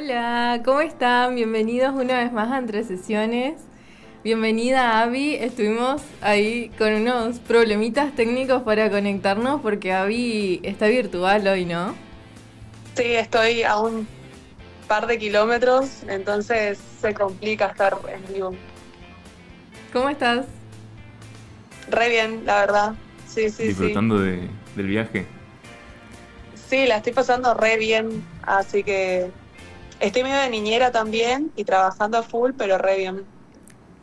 Hola, ¿cómo están? Bienvenidos una vez más a Entre Sesiones. Bienvenida, Abby. Estuvimos ahí con unos problemitas técnicos para conectarnos porque Abby está virtual hoy, ¿no? Sí, estoy a un par de kilómetros, entonces se complica estar en vivo. ¿Cómo estás? Re bien, la verdad. Sí, sí, sí. Disfrutando del viaje. Sí, la estoy pasando re bien, así que estoy medio de niñera también y trabajando a full, pero re bien.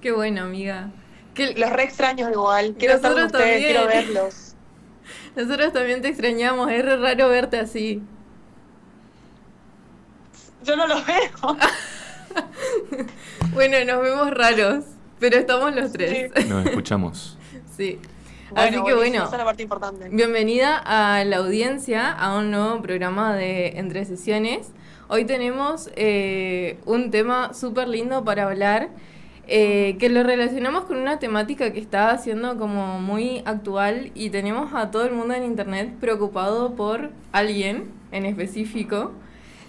Qué bueno, amiga. Que Los re extraños igual, quiero estar con nosotros ustedes, quiero también. verlos. Nosotros también te extrañamos. Es re raro verte así. Yo no los veo. Bueno, nos vemos raros, pero estamos los tres. Sí. Nos escuchamos. Sí. Así Bueno, que buenísimo, esa bueno, es la parte importante. bienvenida a la audiencia, a un nuevo programa de Entre Sesiones. Hoy tenemos un tema súper lindo para hablar, que lo relacionamos con una temática que está siendo como muy actual y tenemos a todo el mundo en internet preocupado por alguien en específico.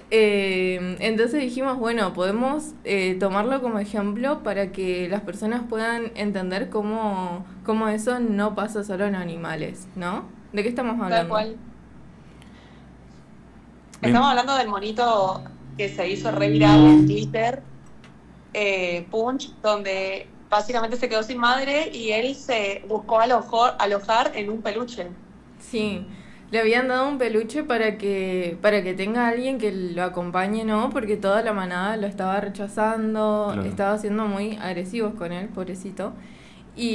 Entonces dijimos, bueno, podemos tomarlo como ejemplo para que las personas puedan entender cómo eso no pasa solo en animales, ¿no? ¿De qué estamos Tal hablando? cual. Estamos Bien, hablando del monito que se hizo re viral en Twitter, Punch, donde básicamente se quedó sin madre y él se buscó alojar en un peluche. Sí, le habían dado un peluche para que tenga alguien que lo acompañe, ¿no? Porque toda la manada lo estaba rechazando, claro. estaba siendo muy agresivos con él, pobrecito. Ujú.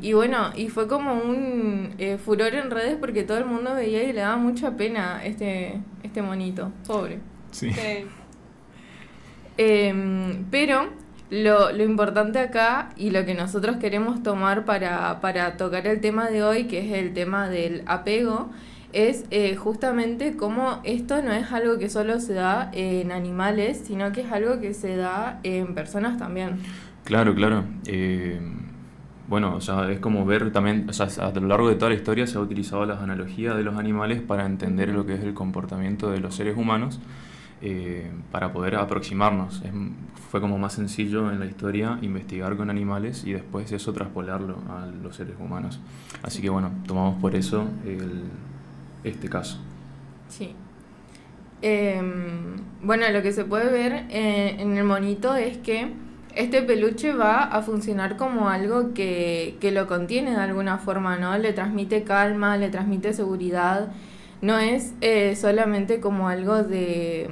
Y bueno, y fue como un furor en redes porque todo el mundo veía y le daba mucha pena este monito, pobre. Sí. Sí. Pero lo importante acá y lo que nosotros queremos tomar para tocar el tema de hoy, que es el tema del apego, es justamente cómo esto no es algo que solo se da en animales, sino que es algo que se da en personas también. Claro, claro. Bueno, o sea, es como ver también, o sea, a lo largo de toda la historia se ha utilizado las analogías de los animales para entender Ujú. lo que es el comportamiento de los seres humanos, para poder aproximarnos. Fue como más sencillo en la historia investigar con animales y después eso traspolarlo a los seres humanos. Así Sí, que bueno, tomamos por eso este caso. sí. Bueno, lo que se puede ver en el monito es que este peluche va a funcionar como algo que lo contiene de alguna forma, ¿no? Le transmite calma, le transmite seguridad. No es solamente como algo de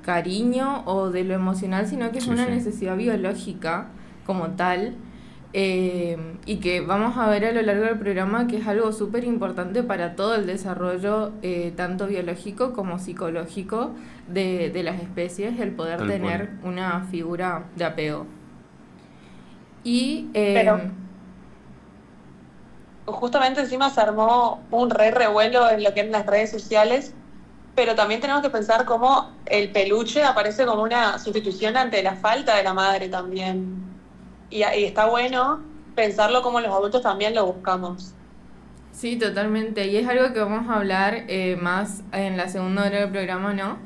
cariño o de lo emocional, sino que es Sí, una sí, necesidad biológica como tal. Y que vamos a ver a lo largo del programa que es algo súper importante para todo el desarrollo, tanto biológico como psicológico, de las especies, el poder tal cual. tener una figura de apego. Y Pero justamente encima se armó un re revuelo en lo que eran las redes sociales, pero también tenemos que pensar cómo el peluche aparece como una sustitución ante la falta de la madre también. Y está bueno pensarlo como los adultos también lo buscamos. sí, totalmente. Y es algo que vamos a hablar más en la segunda hora del programa, ¿no?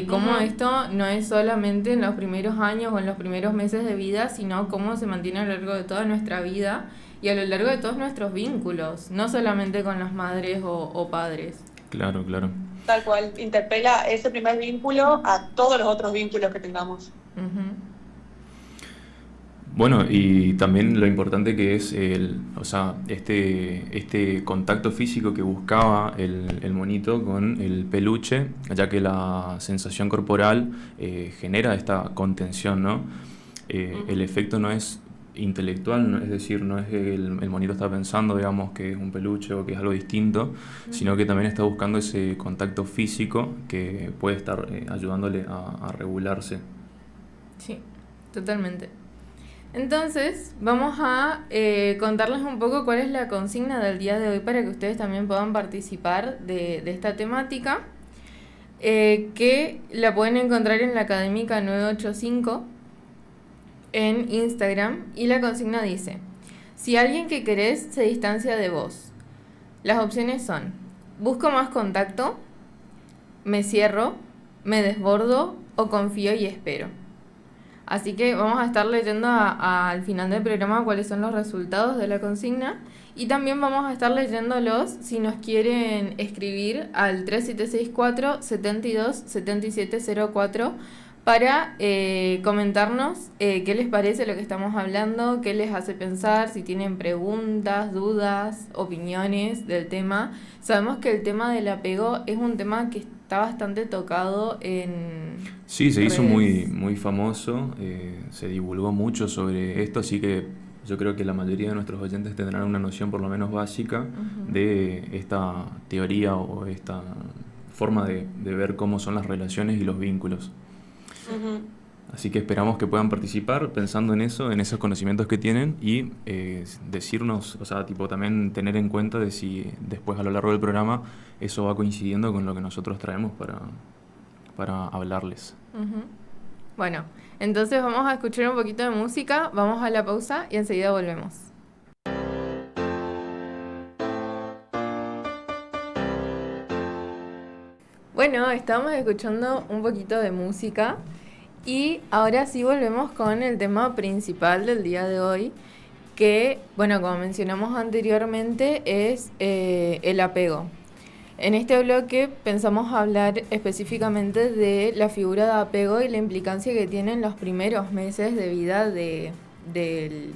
Cómo Ujú. esto no es solamente en los primeros años o en los primeros meses de vida, sino cómo se mantiene a lo largo de toda nuestra vida y a lo largo de todos nuestros vínculos, no solamente con las madres o padres. Claro, claro. Tal cual, interpela ese primer vínculo a todos los otros vínculos que tengamos. Ujú. Bueno, y también lo importante que es o sea, este contacto físico que buscaba el monito con el peluche, ya que la sensación corporal genera esta contención, ¿no? El Ujú. efecto no es intelectual, es decir, no es que el monito está pensando, digamos, que es un peluche o que es algo distinto, sino que también está buscando ese contacto físico que puede estar ayudándole a regularse. Sí, totalmente. Entonces, vamos a contarles un poco cuál es la consigna del día de hoy para que ustedes también puedan participar de esta temática, que la pueden encontrar en la Académica 985 en Instagram. Y la consigna dice: si alguien que querés se distancia de vos, las opciones son: busco más contacto, me cierro, me desbordo o confío y espero. Así que vamos a estar leyendo al final del programa cuáles son los resultados de la consigna y también vamos a estar leyéndolos si nos quieren escribir al 3764 72 7704 para comentarnos qué les parece lo que estamos hablando, qué les hace pensar, si tienen preguntas, dudas, opiniones del tema. Sabemos que el tema del apego es un tema que está bastante tocado en Sí, se hizo redes. muy famoso, se divulgó mucho sobre esto, así que yo creo que la mayoría de nuestros oyentes tendrán una noción por lo menos básica Ujú. de esta teoría o esta forma de ver cómo son las relaciones y los vínculos. Ujú. Así que esperamos que puedan participar pensando en eso, en esos conocimientos que tienen y decirnos, o sea, tipo también tener en cuenta de si después a lo largo del programa eso va coincidiendo con lo que nosotros traemos para hablarles. Ujú. Bueno, entonces vamos a escuchar un poquito de música, vamos a la pausa y enseguida volvemos. Bueno, estamos escuchando un poquito de música y ahora sí volvemos con el tema principal del día de hoy, que, bueno, como mencionamos anteriormente, es el apego. En este bloque pensamos hablar específicamente de la figura de apego y la implicancia que tienen los primeros meses de vida del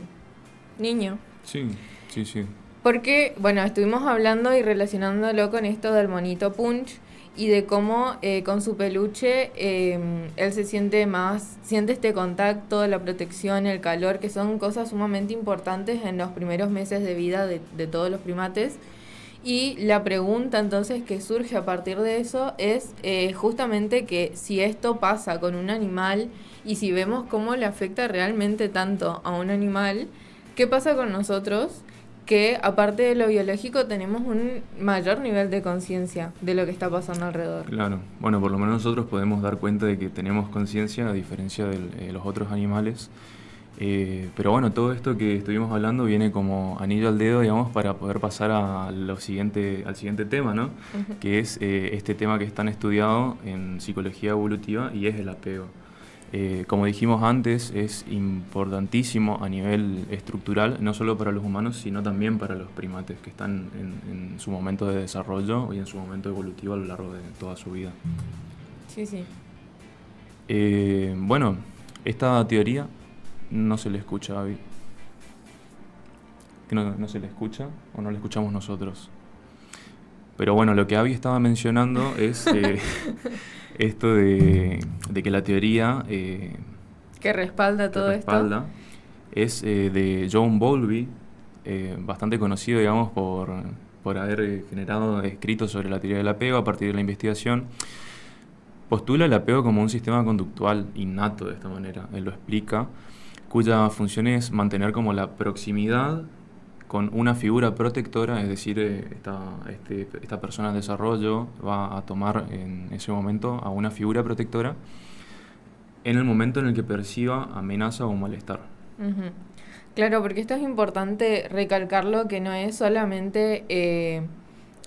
niño. Sí, sí, sí. Porque, bueno, estuvimos hablando y relacionándolo con esto del monito Punch y de cómo con su peluche él se siente siente este contacto, la protección, el calor, que son cosas sumamente importantes en los primeros meses de vida de todos los primates. Y la pregunta entonces que surge a partir de eso es justamente que si esto pasa con un animal y si vemos cómo le afecta realmente tanto a un animal, ¿qué pasa con nosotros? Que aparte de lo biológico tenemos un mayor nivel de conciencia de lo que está pasando alrededor. Claro, bueno, por lo menos nosotros podemos dar cuenta de que tenemos conciencia a diferencia de los otros animales. Pero bueno, todo esto que estuvimos hablando viene como anillo al dedo, digamos, para poder pasar al siguiente tema, ¿no? Ujú. Que es este tema que es tan estudiado en psicología evolutiva y es el apego. Como dijimos antes, es importantísimo a nivel estructural, no solo para los humanos, sino también para los primates que están en su momento de desarrollo y en su momento evolutivo a lo largo de toda su vida. Sí, sí. Bueno, esta teoría no se le escucha a Abby. ¿Que no se le escucha o no le escuchamos nosotros? Pero bueno, lo que Abby estaba mencionando es esto de que la teoría Que respalda que todo esto. respalda es de John Bowlby, bastante conocido, digamos, por haber generado escritos sobre la teoría del apego a partir de la investigación. Postula el apego como un sistema conductual innato de esta manera. Él lo explica, cuya función es mantener como la proximidad con una figura protectora, es decir, esta persona en desarrollo va a tomar en ese momento a una figura protectora en el momento en el que perciba amenaza o malestar. Ujú. Claro, porque esto es importante recalcarlo que no es solamente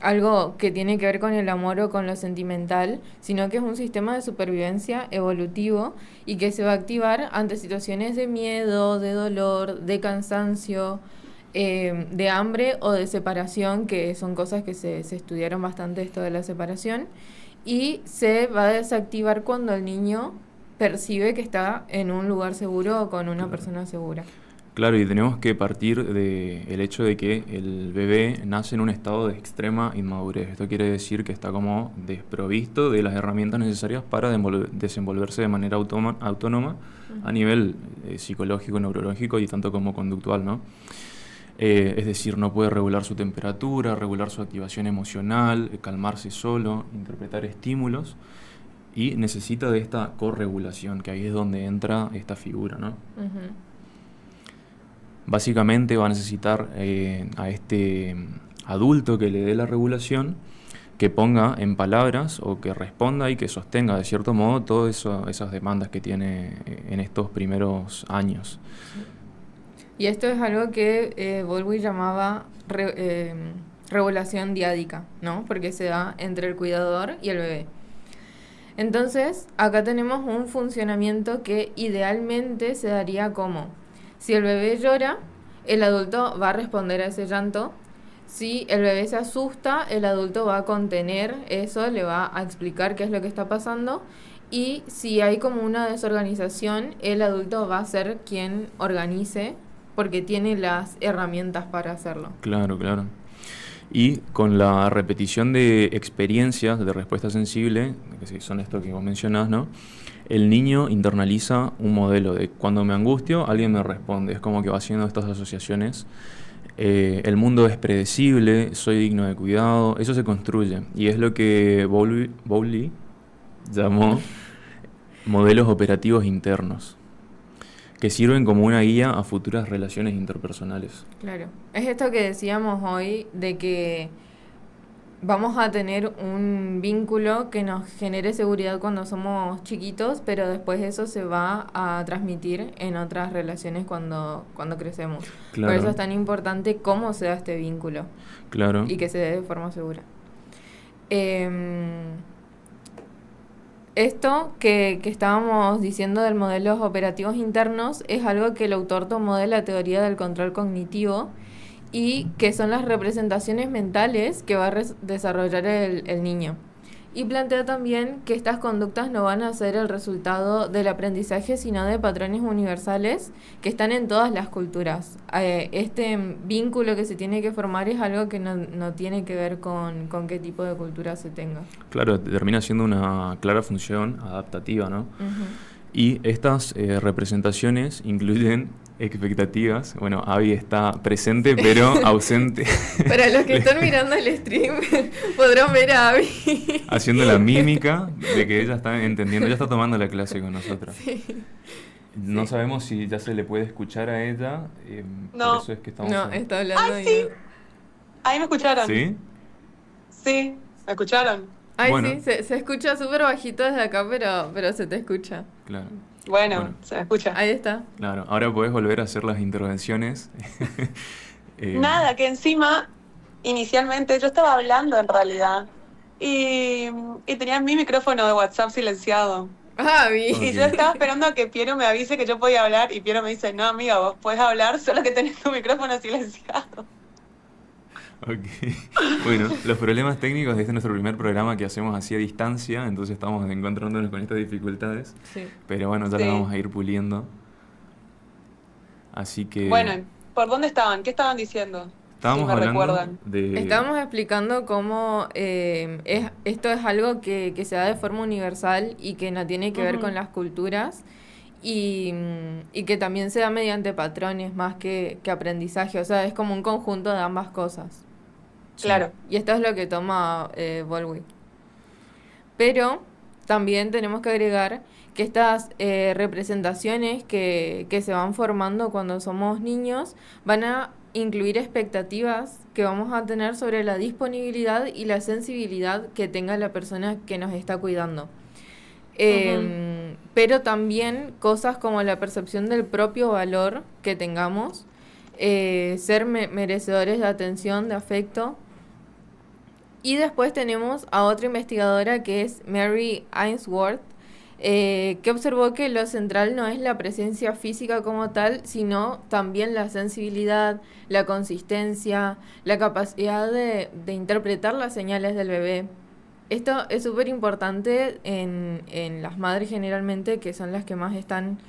algo que tiene que ver con el amor o con lo sentimental, sino que es un sistema de supervivencia evolutivo y que se va a activar ante situaciones de miedo, de dolor, de cansancio, de hambre o de separación, que son cosas que se estudiaron bastante esto de la separación, y se va a desactivar cuando el niño percibe que está en un lugar seguro o con una Claro. persona segura. Claro, y tenemos que partir del hecho de que el bebé nace en un estado de extrema inmadurez. Esto quiere decir que está como desprovisto de las herramientas necesarias para desenvolverse de manera autónoma a Ujú. nivel psicológico, neurológico y tanto como conductual, ¿no? Es decir, no puede regular su temperatura, regular su activación emocional, calmarse solo, interpretar estímulos y necesita de esta corregulación, que ahí es donde entra esta figura, ¿no? Ujú. Básicamente va a necesitar a este adulto que le dé la regulación, que ponga en palabras o que responda y que sostenga de cierto modo todas esas demandas que tiene en estos primeros años. Y esto es algo que Bowlby llamaba regulación diádica, ¿no? Porque se da entre el cuidador y el bebé. Entonces, acá tenemos un funcionamiento que idealmente se daría como, si el bebé llora, el adulto va a responder a ese llanto. Si el bebé se asusta, el adulto va a contener eso, le va a explicar qué es lo que está pasando. Y si hay como una desorganización, el adulto va a ser quien organice, porque tiene las herramientas para hacerlo. Claro, claro. Y con la repetición de experiencias de respuesta sensible, que son esto que vos mencionás, ¿no? El niño internaliza un modelo de cuando me angustio, alguien me responde. Es como que va haciendo estas asociaciones. El mundo es predecible, soy digno de cuidado, eso se construye. Y es lo que Bowlby llamó modelos operativos internos, que sirven como una guía a futuras relaciones interpersonales. Claro. Es esto que decíamos hoy de que vamos a tener un vínculo que nos genere seguridad cuando somos chiquitos, pero después eso se va a transmitir en otras relaciones cuando crecemos. Claro. Por eso es tan importante cómo se da este vínculo. Claro. Y que se dé de forma segura. Esto que estábamos diciendo del modelos operativos internos es algo que el autor tomó de la teoría del control cognitivo y que son las representaciones mentales que va a desarrollar el niño. Y plantea también que estas conductas no van a ser el resultado del aprendizaje, sino de patrones universales que están en todas las culturas. Este vínculo que se tiene que formar es algo que no tiene que ver con qué tipo de cultura se tenga. Claro, termina siendo una clara función adaptativa, ¿no? Uh-huh. Y estas representaciones incluyen expectativas. Bueno, Abby está presente, pero ausente. Para los que están mirando el stream, podrán ver a Abby haciendo la mímica de que ella está entendiendo, ella está tomando la clase con nosotros. Sí. No sabemos si ya se le puede escuchar a ella. No. Por eso es que estamos... No, está hablando. ¡Ay, sí! Ahí me escucharon. ¿Sí? Sí, ¿me escucharon? Ay, Bueno. sí, se escucha súper bajito desde acá, pero se te escucha. Claro. Bueno, se me escucha. Ahí está. Claro, ahora podés volver a hacer las intervenciones. Nada, que encima, inicialmente, yo estaba hablando en realidad. Y tenía mi micrófono de WhatsApp silenciado. Abby. Ok. Y yo estaba esperando a que Piero me avise que yo podía hablar. Y Piero me dice, no, amiga, vos podés hablar, solo que tenés tu micrófono silenciado. Ok. Bueno, los problemas técnicos de este es nuestro primer programa que hacemos así a distancia, entonces estamos encontrándonos con estas dificultades. Sí. Pero bueno, ya Sí. las vamos a ir puliendo. Así que... Bueno, ¿por dónde estaban? ¿Qué estaban diciendo? estábamos si me hablando recuerdan. de... Estábamos explicando cómo esto es algo que se da de forma universal y que no tiene que ver Ujú. con las culturas y que también se da mediante patrones más que aprendizaje. O sea, es como un conjunto de ambas cosas. Sí. Claro. Y esto es lo que toma Bowlby. Pero también tenemos que agregar que estas representaciones que se van formando cuando somos niños van a incluir expectativas que vamos a tener sobre la disponibilidad y la sensibilidad que tenga la persona que nos está cuidando. Pero también cosas como la percepción del propio valor que tengamos, ser merecedores de atención, de afecto. Y después tenemos a otra investigadora que es Mary Ainsworth, que observó que lo central no es la presencia física como tal, sino también la sensibilidad, la consistencia, la capacidad de interpretar las señales del bebé. Esto es súper importante en las madres generalmente, que son las que más están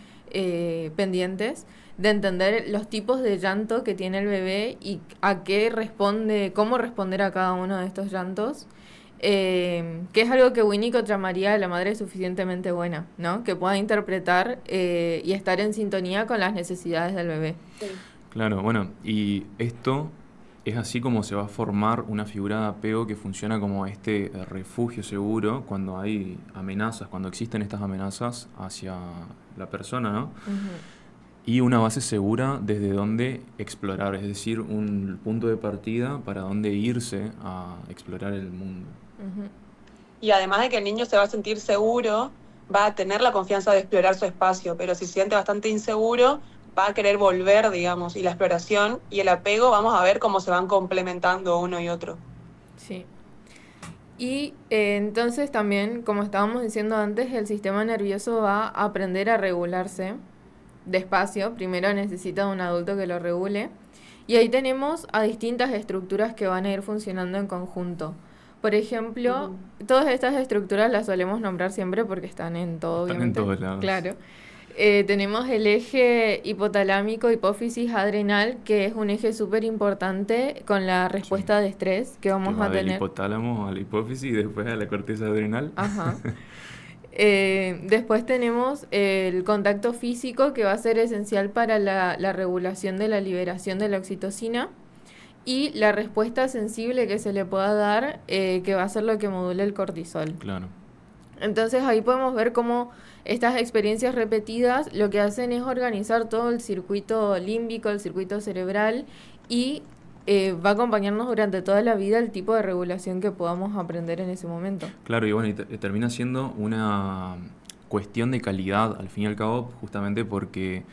pendientes de entender los tipos de llanto que tiene el bebé y a qué responde, cómo responder a cada uno de estos llantos. Que es algo que Winnicott llamaría a la madre suficientemente buena, ¿no? Que pueda interpretar y estar en sintonía con las necesidades del bebé. Sí. Claro, bueno, y esto es así como se va a formar una figura de apego que funciona como este refugio seguro cuando hay amenazas, cuando existen estas amenazas hacia la persona, ¿no? Y una base segura desde donde explorar, es decir, un punto de partida para donde irse a explorar el mundo. Y además de que el niño se va a sentir seguro, va a tener la confianza de explorar su espacio, pero si se siente bastante inseguro, va a querer volver, digamos, y la exploración y el apego, vamos a ver cómo se van complementando uno y otro. Sí. Y entonces también, como estábamos diciendo antes, el sistema nervioso va a aprender a regularse despacio. Primero necesita un adulto que lo regule. Y ahí tenemos a distintas estructuras que van a ir funcionando en conjunto. Por ejemplo, todas estas estructuras las solemos nombrar siempre porque están en todo, Están en obviamente. todos lados. Claro. Tenemos el eje hipotalámico, hipófisis adrenal, que es un eje súper importante con la respuesta de estrés que Que vamos va a del tener. hipotálamo a la hipófisis y después a la corteza adrenal. Ajá. Después tenemos el contacto físico, que va a ser esencial para la regulación de la liberación de la oxitocina, y la respuesta sensible que se le pueda dar, que va a ser lo que modula el cortisol. Claro. Entonces ahí podemos ver cómo estas experiencias repetidas lo que hacen es organizar todo el circuito límbico, el circuito cerebral, y va a acompañarnos durante toda la vida el tipo de regulación que podamos aprender en ese momento. Claro, y bueno, termina siendo una cuestión de calidad, al fin y al cabo, justamente porque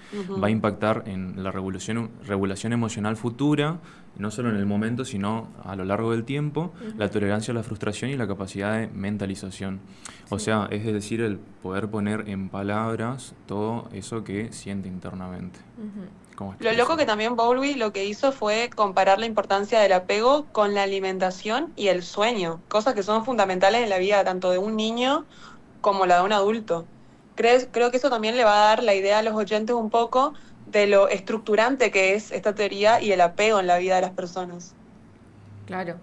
va a impactar en la regulación emocional futura, no solo en el momento, sino a lo largo del tiempo, la tolerancia a la frustración y la capacidad de mentalización. O sea, es decir, el poder poner en palabras todo eso que siente internamente. Lo loco que también Bowlby lo que hizo fue comparar la importancia del apego con la alimentación y el sueño, cosas que son fundamentales en la vida tanto de un niño como la de un adulto. Creo que eso también le va a dar la idea a los oyentes un poco de lo estructurante que es esta teoría y el apego en la vida de las personas. Claro.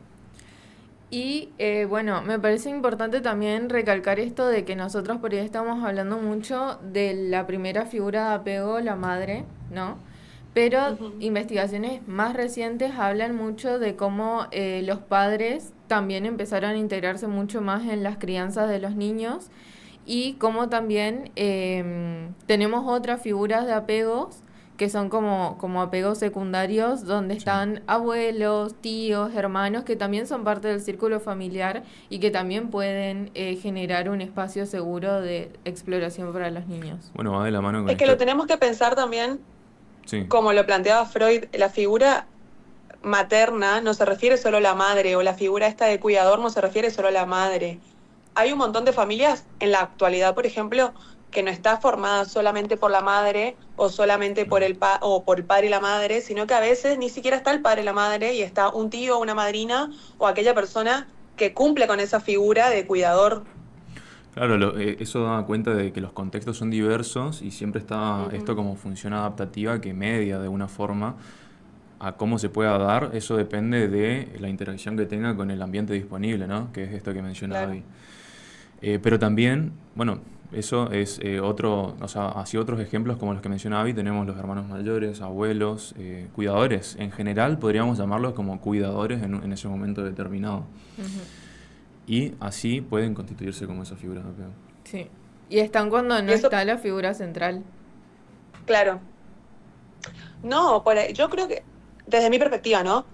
Y bueno, me parece importante también recalcar esto de que nosotros por ahí estamos hablando mucho de la primera figura de apego, la madre, ¿no? Pero investigaciones más recientes hablan mucho de cómo los padres también empezaron a integrarse mucho más en las crianzas de los niños, y cómo también tenemos otras figuras de apegos que son como apegos secundarios, donde están abuelos, tíos, hermanos, que también son parte del círculo familiar y que también pueden generar un espacio seguro de exploración para los niños. Bueno, va de la mano con Es que lo tenemos que pensar también, Sí. como lo planteaba Freud, la figura materna no se refiere solo a la madre, o la figura esta de cuidador no se refiere solo a la madre. Hay un montón de familias en la actualidad, por ejemplo, que no está formada solamente por la madre o solamente por el padre y la madre, sino que a veces ni siquiera está el padre y la madre y está un tío, una madrina o aquella persona que cumple con esa figura de cuidador. Claro, eso da cuenta de que los contextos son diversos y siempre está esto como función adaptativa que media de una forma a cómo se pueda dar. Eso depende de la interacción que tenga con el ambiente disponible, ¿no? Que es esto que mencionaba Abby. Pero también, bueno, eso es o sea, así otros ejemplos como los que mencionaba Abby, tenemos los hermanos mayores, abuelos, cuidadores. En general podríamos llamarlos como cuidadores en ese momento determinado. Y así pueden constituirse como esas figuras de apego. Sí. Y están cuando no está la figura central. Claro. No, yo creo que, desde mi perspectiva, ¿no?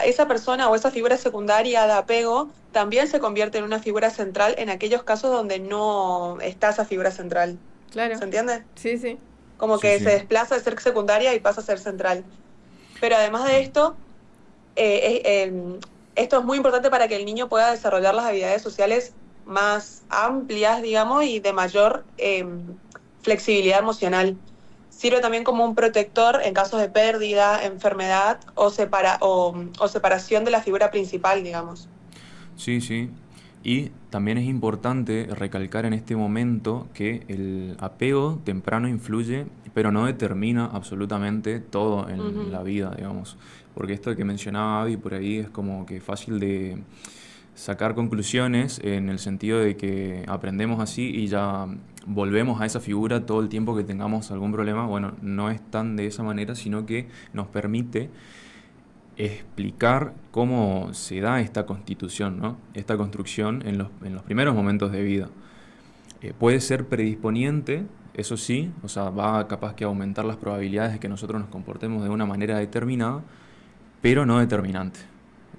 Esa persona o esa figura secundaria de apego también se convierte en una figura central en aquellos casos donde no está esa figura central. Claro. ¿Se entiende? Sí, sí. Como que se desplaza de ser secundaria y pasa a ser central. Pero además de esto, esto es muy importante para que el niño pueda desarrollar las habilidades sociales más amplias, digamos, y de mayor flexibilidad emocional. Sirve también como un protector en casos de pérdida, enfermedad o separación de la figura principal, digamos. Sí, sí. Y también es importante recalcar en este momento que el apego temprano influye, pero no determina absolutamente todo en la vida, digamos. Porque esto que mencionaba Abby por ahí es como que fácil de sacar conclusiones en el sentido de que aprendemos así y ya volvemos a esa figura todo el tiempo que tengamos algún problema. Bueno, no es tan de esa manera, sino que nos permite explicar cómo se da esta constitución, ¿no? Esta construcción en los primeros momentos de vida. Puede ser predisponiente, eso sí, o sea, va capaz que aumentar las probabilidades de que nosotros nos comportemos de una manera determinada, pero no determinante.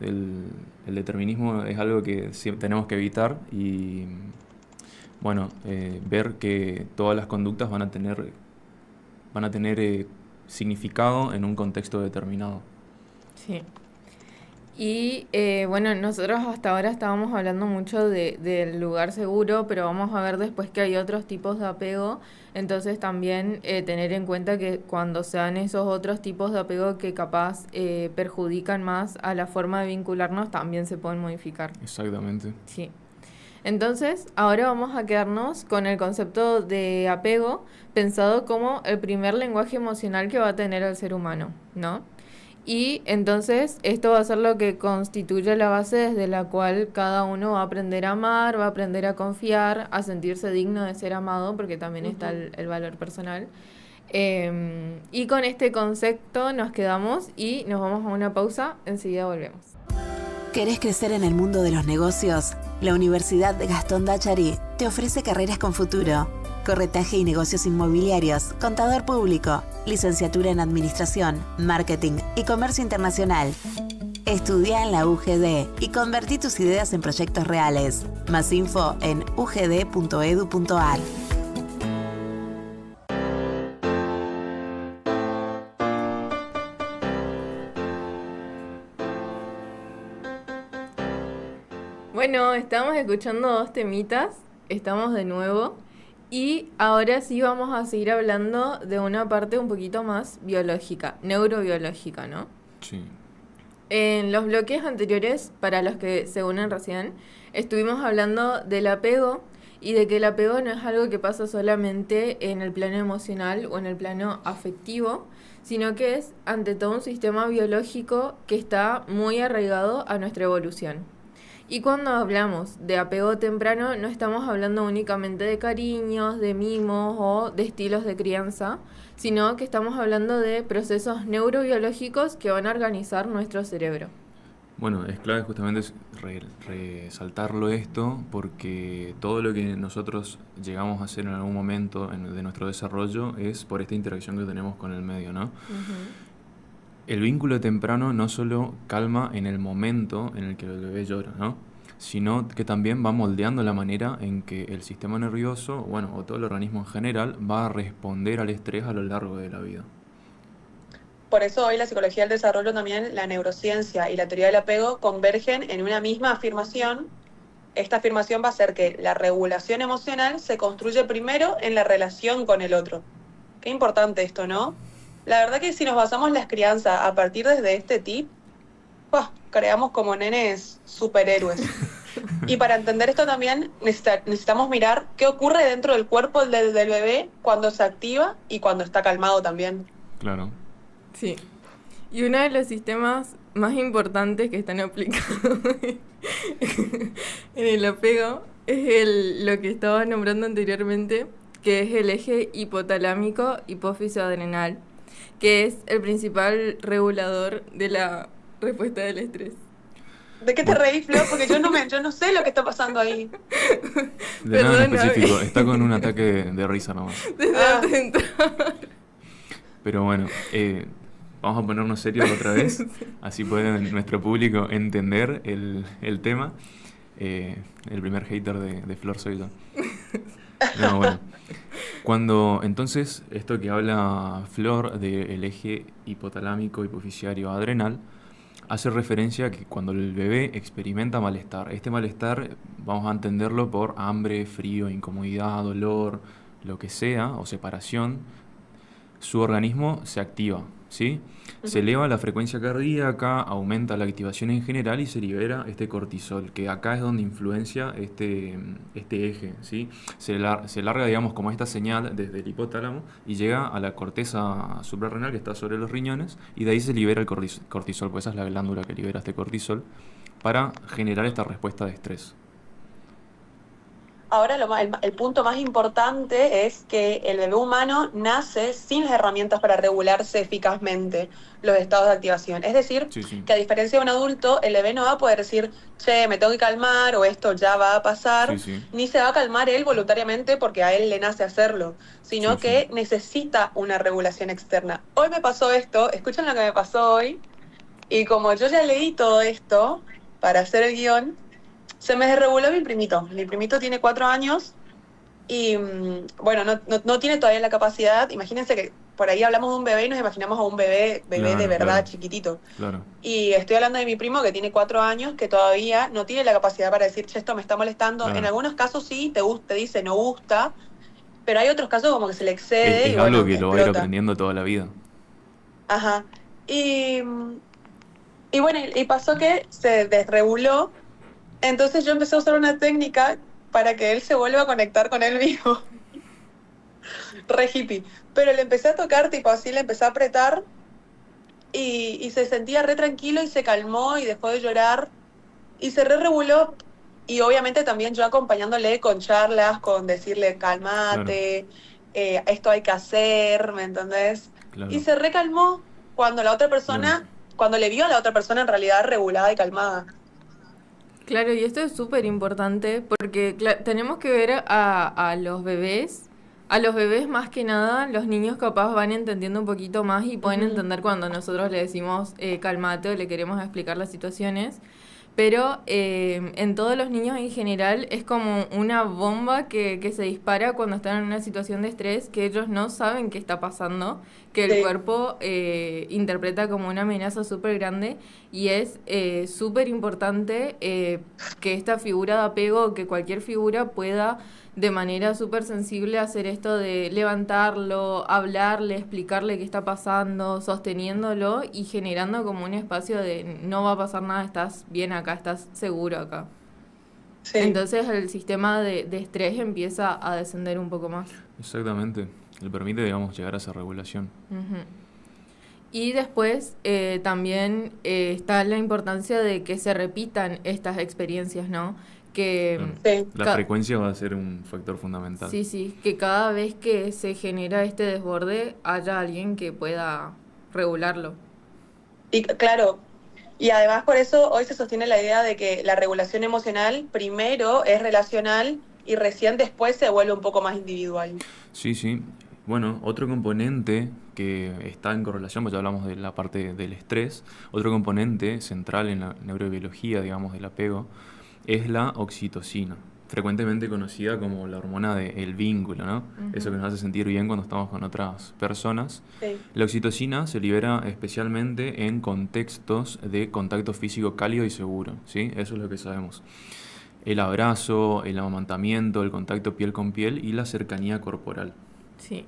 El determinismo es algo que tenemos que evitar y, bueno, ver que todas las conductas van a tener significado en un contexto determinado. Sí. Y bueno, nosotros hasta ahora estábamos hablando mucho del lugar seguro, pero vamos a ver después que hay otros tipos de apego, entonces también tener en cuenta que cuando sean esos otros tipos de apego que capaz perjudican más a la forma de vincularnos, también se pueden modificar. Exactamente. Sí. Entonces, ahora vamos a quedarnos con el concepto de apego pensado como el primer lenguaje emocional que va a tener el ser humano, ¿no? Y entonces esto va a ser lo que constituye la base desde la cual cada uno va a aprender a amar, va a aprender a confiar, a sentirse digno de ser amado, porque también está el valor personal. Y con este concepto nos quedamos y nos vamos a una pausa, enseguida volvemos. ¿Querés crecer en el mundo de los negocios? La Universidad Gastón Dachari te ofrece carreras con futuro. Corretaje y negocios inmobiliarios, contador público, licenciatura en administración, marketing y comercio internacional. Estudia en la UGD y convertí tus ideas en proyectos reales. Más info en ugd.edu.ar. Bueno, estamos escuchando dos temitas, estamos de nuevo y ahora sí vamos a seguir hablando de una parte un poquito más biológica, neurobiológica, ¿no? Sí. En los bloques anteriores, para los que se unen recién, estuvimos hablando del apego y de que el apego no es algo que pasa solamente en el plano emocional o en el plano afectivo, sino que es ante todo un sistema biológico que está muy arraigado a nuestra evolución. Y cuando hablamos de apego temprano, no estamos hablando únicamente de cariños, de mimos o de estilos de crianza, sino que estamos hablando de procesos neurobiológicos que van a organizar nuestro cerebro. Bueno, es clave justamente resaltarlo esto porque todo lo que nosotros llegamos a hacer en algún momento de nuestro desarrollo es por esta interacción que tenemos con el medio, ¿no? El vínculo temprano no solo calma en el momento en el que el bebé llora, ¿no? Sino que también va moldeando la manera en que el sistema nervioso, bueno, o todo el organismo en general, va a responder al estrés a lo largo de la vida. Por eso hoy la psicología del desarrollo, también la neurociencia y la teoría del apego convergen en una misma afirmación. Esta afirmación va a hacer que la regulación emocional se construye primero en la relación con el otro. Qué importante esto, ¿no? La verdad que si nos basamos en las crianzas a partir desde este tip, creamos como nenes superhéroes. Y para entender esto también necesitamos mirar qué ocurre dentro del cuerpo del bebé cuando se activa y cuando está calmado también. Claro. Sí. Y uno de los sistemas más importantes que están aplicados en el apego es lo que estaba nombrando anteriormente, que es el eje hipotalámico hipófiso adrenal, que es el principal regulador de la respuesta del estrés. ¿De qué te reís, Flor? Porque yo no sé lo que está pasando ahí. De nada en específico, está con un ataque de risa nomás. Desde antes de entrar. Pero bueno, vamos a ponernos serios otra vez, así puede nuestro público entender el tema. El primer hater de Flor soy yo. No, bueno. Cuando entonces esto que habla Flor del eje hipotalámico hipoficiario adrenal hace referencia a que cuando el bebé experimenta malestar, este malestar vamos a entenderlo por hambre, frío, incomodidad, dolor, lo que sea, o separación, su organismo se activa, ¿sí? Se eleva la frecuencia cardíaca, aumenta la activación en general y se libera este cortisol, que acá es donde influencia este eje, ¿sí? Se larga, digamos, como esta señal desde el hipotálamo y llega a la corteza suprarrenal que está sobre los riñones y de ahí se libera el cortisol, pues esa es la glándula que libera este cortisol para generar esta respuesta de estrés. Ahora el punto más importante es que el bebé humano nace sin las herramientas para regularse eficazmente los estados de activación. Es decir, Sí. que a diferencia de un adulto, el bebé no va a poder decir, che, me tengo que calmar o esto ya va a pasar, Sí. ni se va a calmar él voluntariamente porque a él le nace hacerlo, sino que necesita una regulación externa. Hoy me pasó esto, escuchen lo que me pasó hoy, y como yo ya leí todo esto para hacer el guión, se me desreguló mi primito. Mi primito tiene 4 años y, bueno, no tiene todavía la capacidad. Imagínense que por ahí hablamos de un bebé y nos imaginamos a un bebé Claro, de verdad claro. chiquitito. Claro, Y estoy hablando de mi primo que tiene 4 años, que todavía no tiene la capacidad para decir, che, esto me está molestando. En claro. algunos casos sí, te dice no gusta, pero hay otros casos como que se le Es, excede y es algo bueno, que lo va a ir explota. aprendiendo toda la vida. Ajá. Y, y bueno, y pasó que se desreguló, entonces yo empecé a usar una técnica para que él se vuelva a conectar con él mismo. Re hippie. Pero le empecé a tocar, tipo así, le empecé a apretar y se sentía re tranquilo y se calmó y dejó de llorar y se re reguló. Y obviamente también yo acompañándole con charlas, con decirle Claro, calmate, esto hay que hacer, ¿me entendés? Y claro. se recalmó cuando la otra Claro. persona, cuando le vio a la otra persona en realidad regulada y calmada. Claro, y esto es súper importante porque tenemos que ver a los bebés más que nada, los niños capaz van entendiendo un poquito más y pueden Ujú. entender cuando nosotros le decimos calmate o le queremos explicar las situaciones. Pero en todos los niños en general es como una bomba que se dispara cuando están en una situación de estrés que ellos no saben qué está pasando, que el Sí, cuerpo interpreta como una amenaza súper grande y es súper importante que esta figura de apego, que cualquier figura pueda de manera súper sensible hacer esto de levantarlo, hablarle, explicarle qué está pasando, sosteniéndolo y generando como un espacio de no va a pasar nada, estás bien acá, estás seguro acá. sí. Entonces el sistema de estrés empieza a descender un poco más. Exactamente. Le permite, digamos, llegar a esa regulación. Ujú. Y después también está la importancia de que se repitan estas experiencias, ¿no? Claro. Que Sí. La frecuencia va a ser un factor fundamental. sí, sí, que cada vez que se genera este desborde haya alguien que pueda regularlo. Y claro, y además por eso hoy se sostiene la idea de que la regulación emocional primero es relacional y recién después se vuelve un poco más individual. Sí, sí. Bueno, otro componente que está en correlación, pues ya hablamos de la parte del estrés, otro componente central en la neurobiología, digamos, del apego, es la oxitocina, frecuentemente conocida como la hormona del vínculo, ¿no? Eso Ujú. que nos hace sentir bien cuando estamos con otras personas. Sí. La oxitocina se libera especialmente en contextos de contacto físico cálido y seguro, ¿sí? Eso es lo que sabemos. El abrazo, el amamantamiento, el contacto piel con piel y la cercanía corporal. Sí.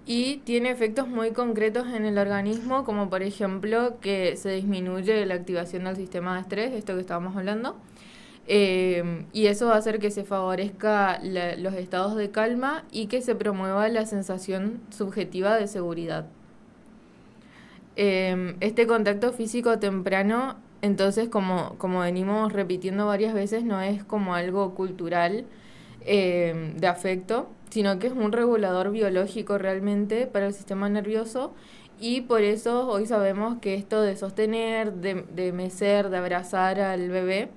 Y tiene efectos muy concretos en el organismo, como por ejemplo que se disminuye la activación del sistema de estrés, esto que estábamos hablando. Y eso va a hacer que se favorezca los estados de calma y que se promueva la sensación subjetiva de seguridad. Este contacto físico temprano, entonces, como venimos repitiendo varias veces, no es como algo cultural de afecto, sino que es un regulador biológico realmente para el sistema nervioso y por eso hoy sabemos que esto de sostener, de mecer, de abrazar al bebé,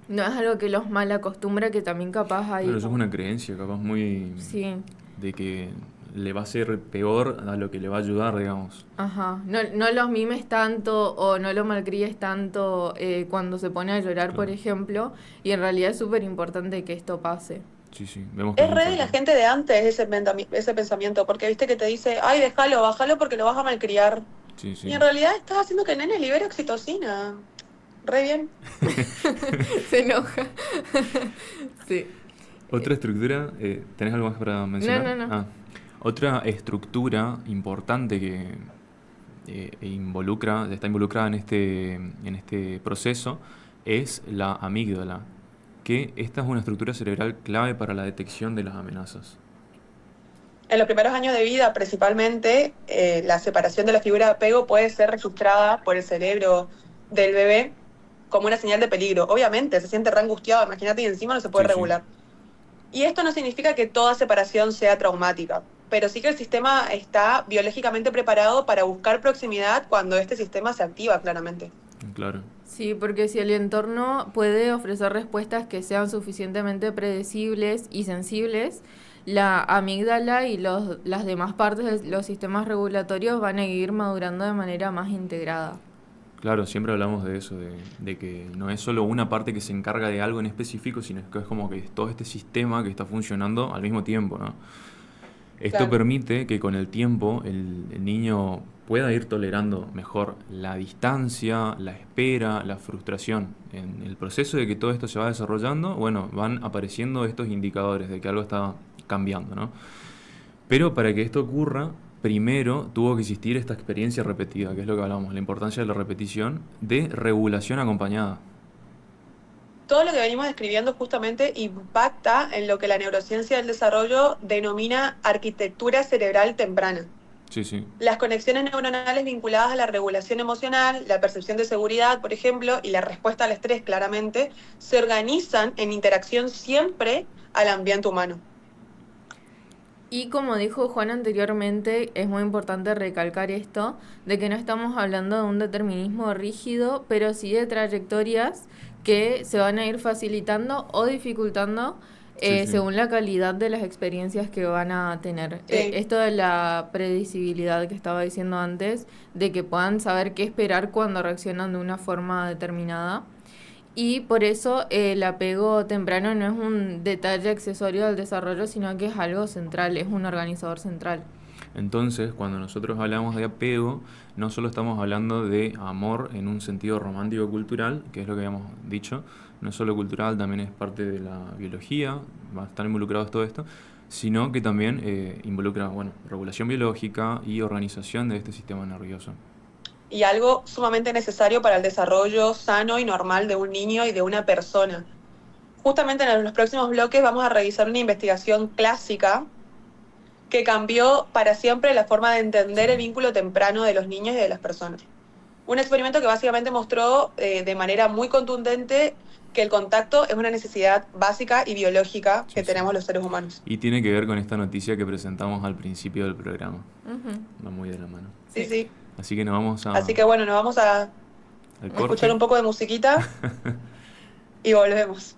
no es algo que los mal acostumbra, que también capaz Claro, hay... eso es una creencia capaz muy Sí, de que le va a ser peor a lo que le va a ayudar, digamos. ajá. No, no los mimes tanto o no lo malcríes tanto cuando se pone a llorar, por Claro. ejemplo, y en realidad es súper importante que esto pase. Sí, sí, vemos que es Es un re de la factor. gente de antes ese pensamiento, porque viste que te dice, ay, déjalo, bájalo porque lo vas a malcriar. Sí, Y sí. en realidad estás haciendo que el nene libere oxitocina. Re bien. Se enoja. Sí. Otra estructura, ¿tenés algo más para No, mencionar? no, no. Ah, otra estructura importante que está involucrada en este proceso es la amígdala, que esta es una estructura cerebral clave para la detección de las amenazas. En los primeros años de vida, principalmente, la separación de la figura de apego puede ser registrada por el cerebro del bebé como una señal de peligro. Obviamente, se siente re angustiado, imagínate, y encima no se puede Sí, sí, regular. Y esto no significa que toda separación sea traumática, pero sí que el sistema está biológicamente preparado para buscar proximidad cuando este sistema se activa claramente. claro. Sí, porque si el entorno puede ofrecer respuestas que sean suficientemente predecibles y sensibles, la amígdala y las demás partes de los sistemas regulatorios van a ir madurando de manera más integrada. Claro, siempre hablamos de eso, de que no es solo una parte que se encarga de algo en específico, sino que es como que es todo este sistema que está funcionando al mismo tiempo, ¿no? Esto Claro. permite que con el tiempo el niño pueda ir tolerando mejor la distancia, la espera, la frustración. En el proceso de que todo esto se va desarrollando, bueno, van apareciendo estos indicadores de que algo está cambiando, ¿no? Pero para que esto ocurra, primero tuvo que existir esta experiencia repetida, que es lo que hablamos, la importancia de la repetición, de regulación acompañada. Todo lo que venimos describiendo justamente impacta en lo que la neurociencia del desarrollo denomina arquitectura cerebral temprana. Sí, sí. Las conexiones neuronales vinculadas a la regulación emocional, la percepción de seguridad, por ejemplo, y la respuesta al estrés, claramente, se organizan en interacción siempre al ambiente humano. Y como dijo Juan anteriormente, es muy importante recalcar esto, de que no estamos hablando de un determinismo rígido, pero sí de trayectorias que se van a ir facilitando o dificultando Sí, sí. según la calidad de las experiencias que van a tener. Sí. Esto de la predecibilidad que estaba diciendo antes, de que puedan saber qué esperar cuando reaccionan de una forma determinada. Y por eso el apego temprano no es un detalle accesorio del desarrollo, sino que es algo central, es un organizador central. Entonces, cuando nosotros hablamos de apego, no solo estamos hablando de amor en un sentido romántico cultural, que es lo que habíamos dicho, no es solo cultural, también es parte de la biología, va a estar involucrados todo esto, sino que también involucra, bueno, regulación biológica y organización de este sistema nervioso. Y algo sumamente necesario para el desarrollo sano y normal de un niño y de una persona. Justamente en los próximos bloques vamos a revisar una investigación clásica que cambió para siempre la forma de entender el vínculo temprano de los niños y de las personas. Un experimento que básicamente mostró de manera muy contundente que el contacto es una necesidad básica y biológica que Sí, sí. tenemos los seres humanos. Y tiene que ver con esta noticia que presentamos al principio del programa. Ujú. Va muy de la mano. Sí, sí. Así que nos vamos Así que bueno, nos vamos a al escuchar corte. un poco de musiquita y volvemos.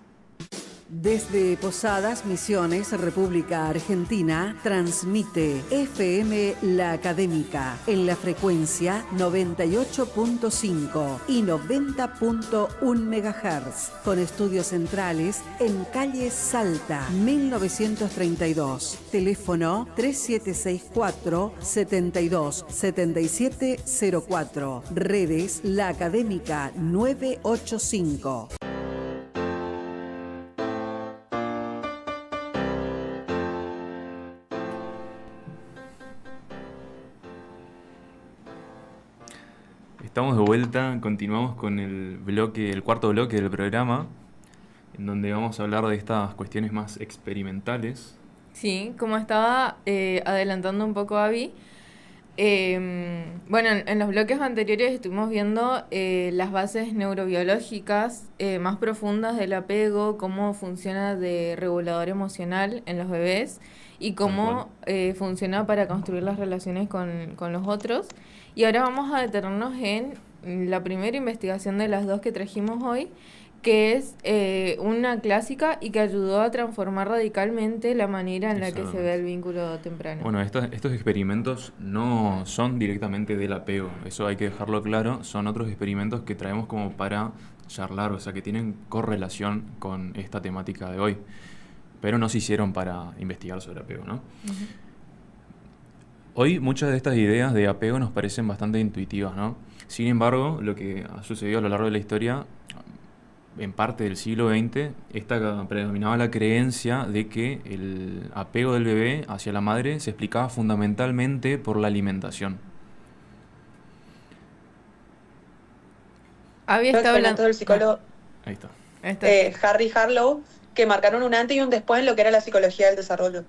Desde Posadas, Misiones, República Argentina, transmite FM La Académica en la frecuencia 98.5 y 90.1 MHz, con estudios centrales en calle Salta, 1932. Teléfono 3764 72 7704. Redes La Académica 985. Estamos de vuelta, continuamos con el cuarto bloque del programa, en donde vamos a hablar de estas cuestiones más experimentales. Sí, como estaba adelantando un poco Abby, bueno, en los bloques anteriores estuvimos viendo las bases neurobiológicas más profundas del apego, cómo funciona de regulador emocional en los bebés y cómo funciona para construir las relaciones con los otros. Y ahora vamos a detenernos en la primera investigación de las dos que trajimos hoy, que es una clásica y que ayudó a transformar radicalmente la manera en la que se Exactamente. ve el vínculo temprano. Bueno, estos experimentos no son directamente del apego, eso hay que dejarlo claro, son otros experimentos que traemos como para charlar, o sea, que tienen correlación con esta temática de hoy, pero no se hicieron para investigar sobre apego, ¿no? Hoy muchas de estas ideas de apego nos parecen bastante intuitivas, ¿no? Sin embargo, lo que ha sucedido a lo largo de la historia, en parte del siglo XX, predominaba la creencia de que el apego del bebé hacia la madre se explicaba fundamentalmente por la alimentación. Abby Los está experimentos hablando. del psicólogo Ahí está. Harry Harlow, que marcaron un antes y un después en lo que era la psicología del desarrollo.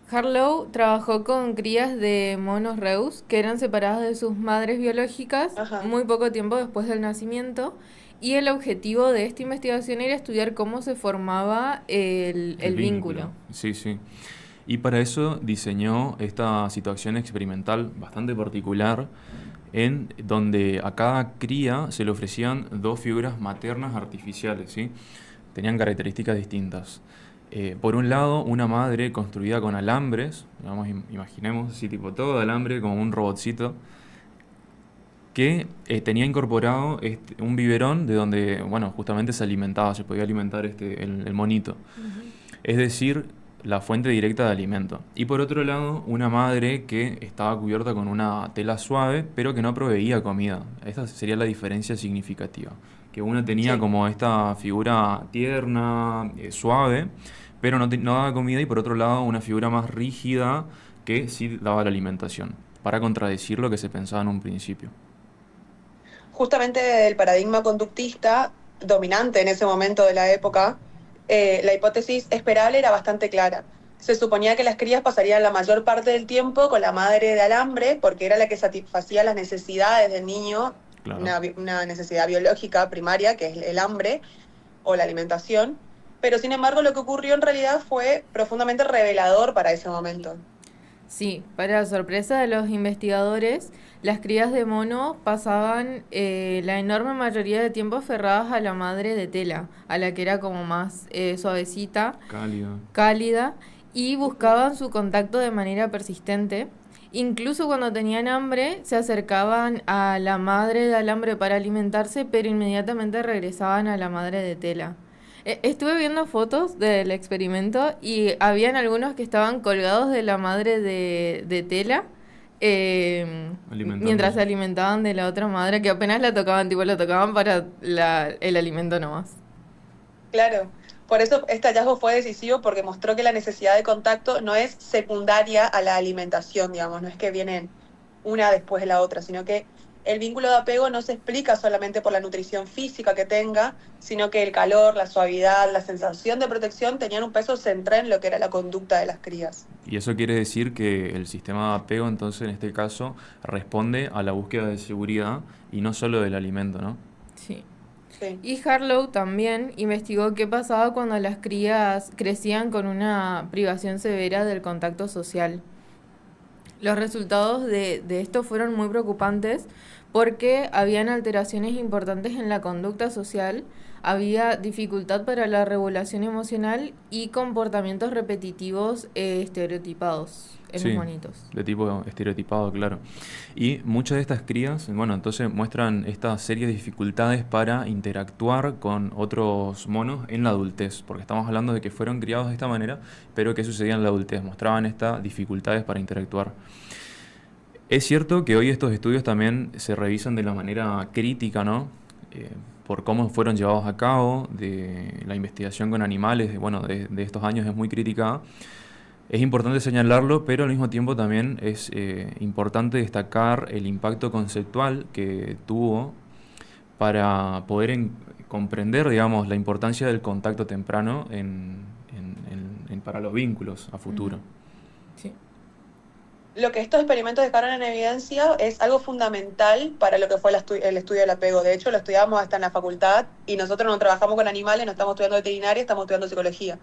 Harlow trabajó con crías de monos reus que eran separadas de sus madres biológicas Ajá. muy poco tiempo después del nacimiento, y el objetivo de esta investigación era estudiar cómo se formaba el vínculo. Sí, sí. Y para eso diseñó esta situación experimental bastante particular, en donde a cada cría se le ofrecían dos figuras maternas artificiales, ¿sí? Tenían características distintas. Por un lado, una madre construida con alambres, digamos, imaginemos así, tipo todo de alambre, como un robotcito, que tenía incorporado un biberón de donde, bueno, justamente se alimentaba, se podía alimentar el monito. Es decir, la fuente directa de alimento. Y por otro lado, una madre que estaba cubierta con una tela suave, pero que no proveía comida. Esta sería la diferencia significativa. Que una tenía Sí. como esta figura tierna, suave, pero no daba comida, y por otro lado, una figura más rígida que sí daba la alimentación, para contradecir lo que se pensaba en un principio. Justamente el paradigma conductista dominante en ese momento de la época, la hipótesis esperable era bastante clara. Se suponía que las crías pasarían la mayor parte del tiempo con la madre de alambre, porque era la que satisfacía las necesidades del niño, Claro. una necesidad biológica primaria, que es el hambre o la alimentación. Pero sin embargo, lo que ocurrió en realidad fue profundamente revelador para ese momento. Sí, para sorpresa de los investigadores, las crías de mono pasaban la enorme mayoría de tiempo aferradas a la madre de tela, a la que era como más suavecita, Cálido. cálida, y buscaban su contacto de manera persistente. Incluso cuando tenían hambre, se acercaban a la madre de alambre para alimentarse, pero inmediatamente regresaban a la madre de tela. Estuve viendo fotos del experimento y habían algunos que estaban colgados de la madre de tela mientras se Alimentándose. alimentaban de la otra madre, que apenas la tocaban, tipo la tocaban para el alimento nomás. Claro, por eso este hallazgo fue decisivo porque mostró que la necesidad de contacto no es secundaria a la alimentación, digamos, no es que vienen una después de la otra, sino que el vínculo de apego no se explica solamente por la nutrición física que tenga, sino que el calor, la suavidad, la sensación de protección tenían un peso central en lo que era la conducta de las crías. Y eso quiere decir que el sistema de apego, entonces, en este caso, responde a la búsqueda de seguridad y no solo del alimento, ¿no? Sí. Sí. Y Harlow también investigó qué pasaba cuando las crías crecían con una privación severa del contacto social. Los resultados de esto fueron muy preocupantes porque habían alteraciones importantes en la conducta social, había dificultad para la regulación emocional y comportamientos repetitivos estereotipados en los Sí, monitos. de tipo estereotipado, claro. Y muchas de estas crías, bueno, entonces muestran esta serie de dificultades para interactuar con otros monos en la adultez, porque estamos hablando de que fueron criados de esta manera, pero ¿qué sucedía en la adultez? Mostraban estas dificultades para interactuar. Es cierto que hoy estos estudios también se revisan de la manera crítica, ¿no? Por cómo fueron llevados a cabo, de la investigación con animales, bueno, de estos años es muy criticada. Es importante señalarlo, pero al mismo tiempo también es importante destacar el impacto conceptual que tuvo para poder comprender, digamos, la importancia del contacto temprano para los vínculos a futuro. Sí. Lo que estos experimentos dejaron en evidencia es algo fundamental para lo que fue el estudio del apego. De hecho, lo estudiamos hasta en la facultad y nosotros no trabajamos con animales, no estamos estudiando veterinaria, estamos estudiando psicología.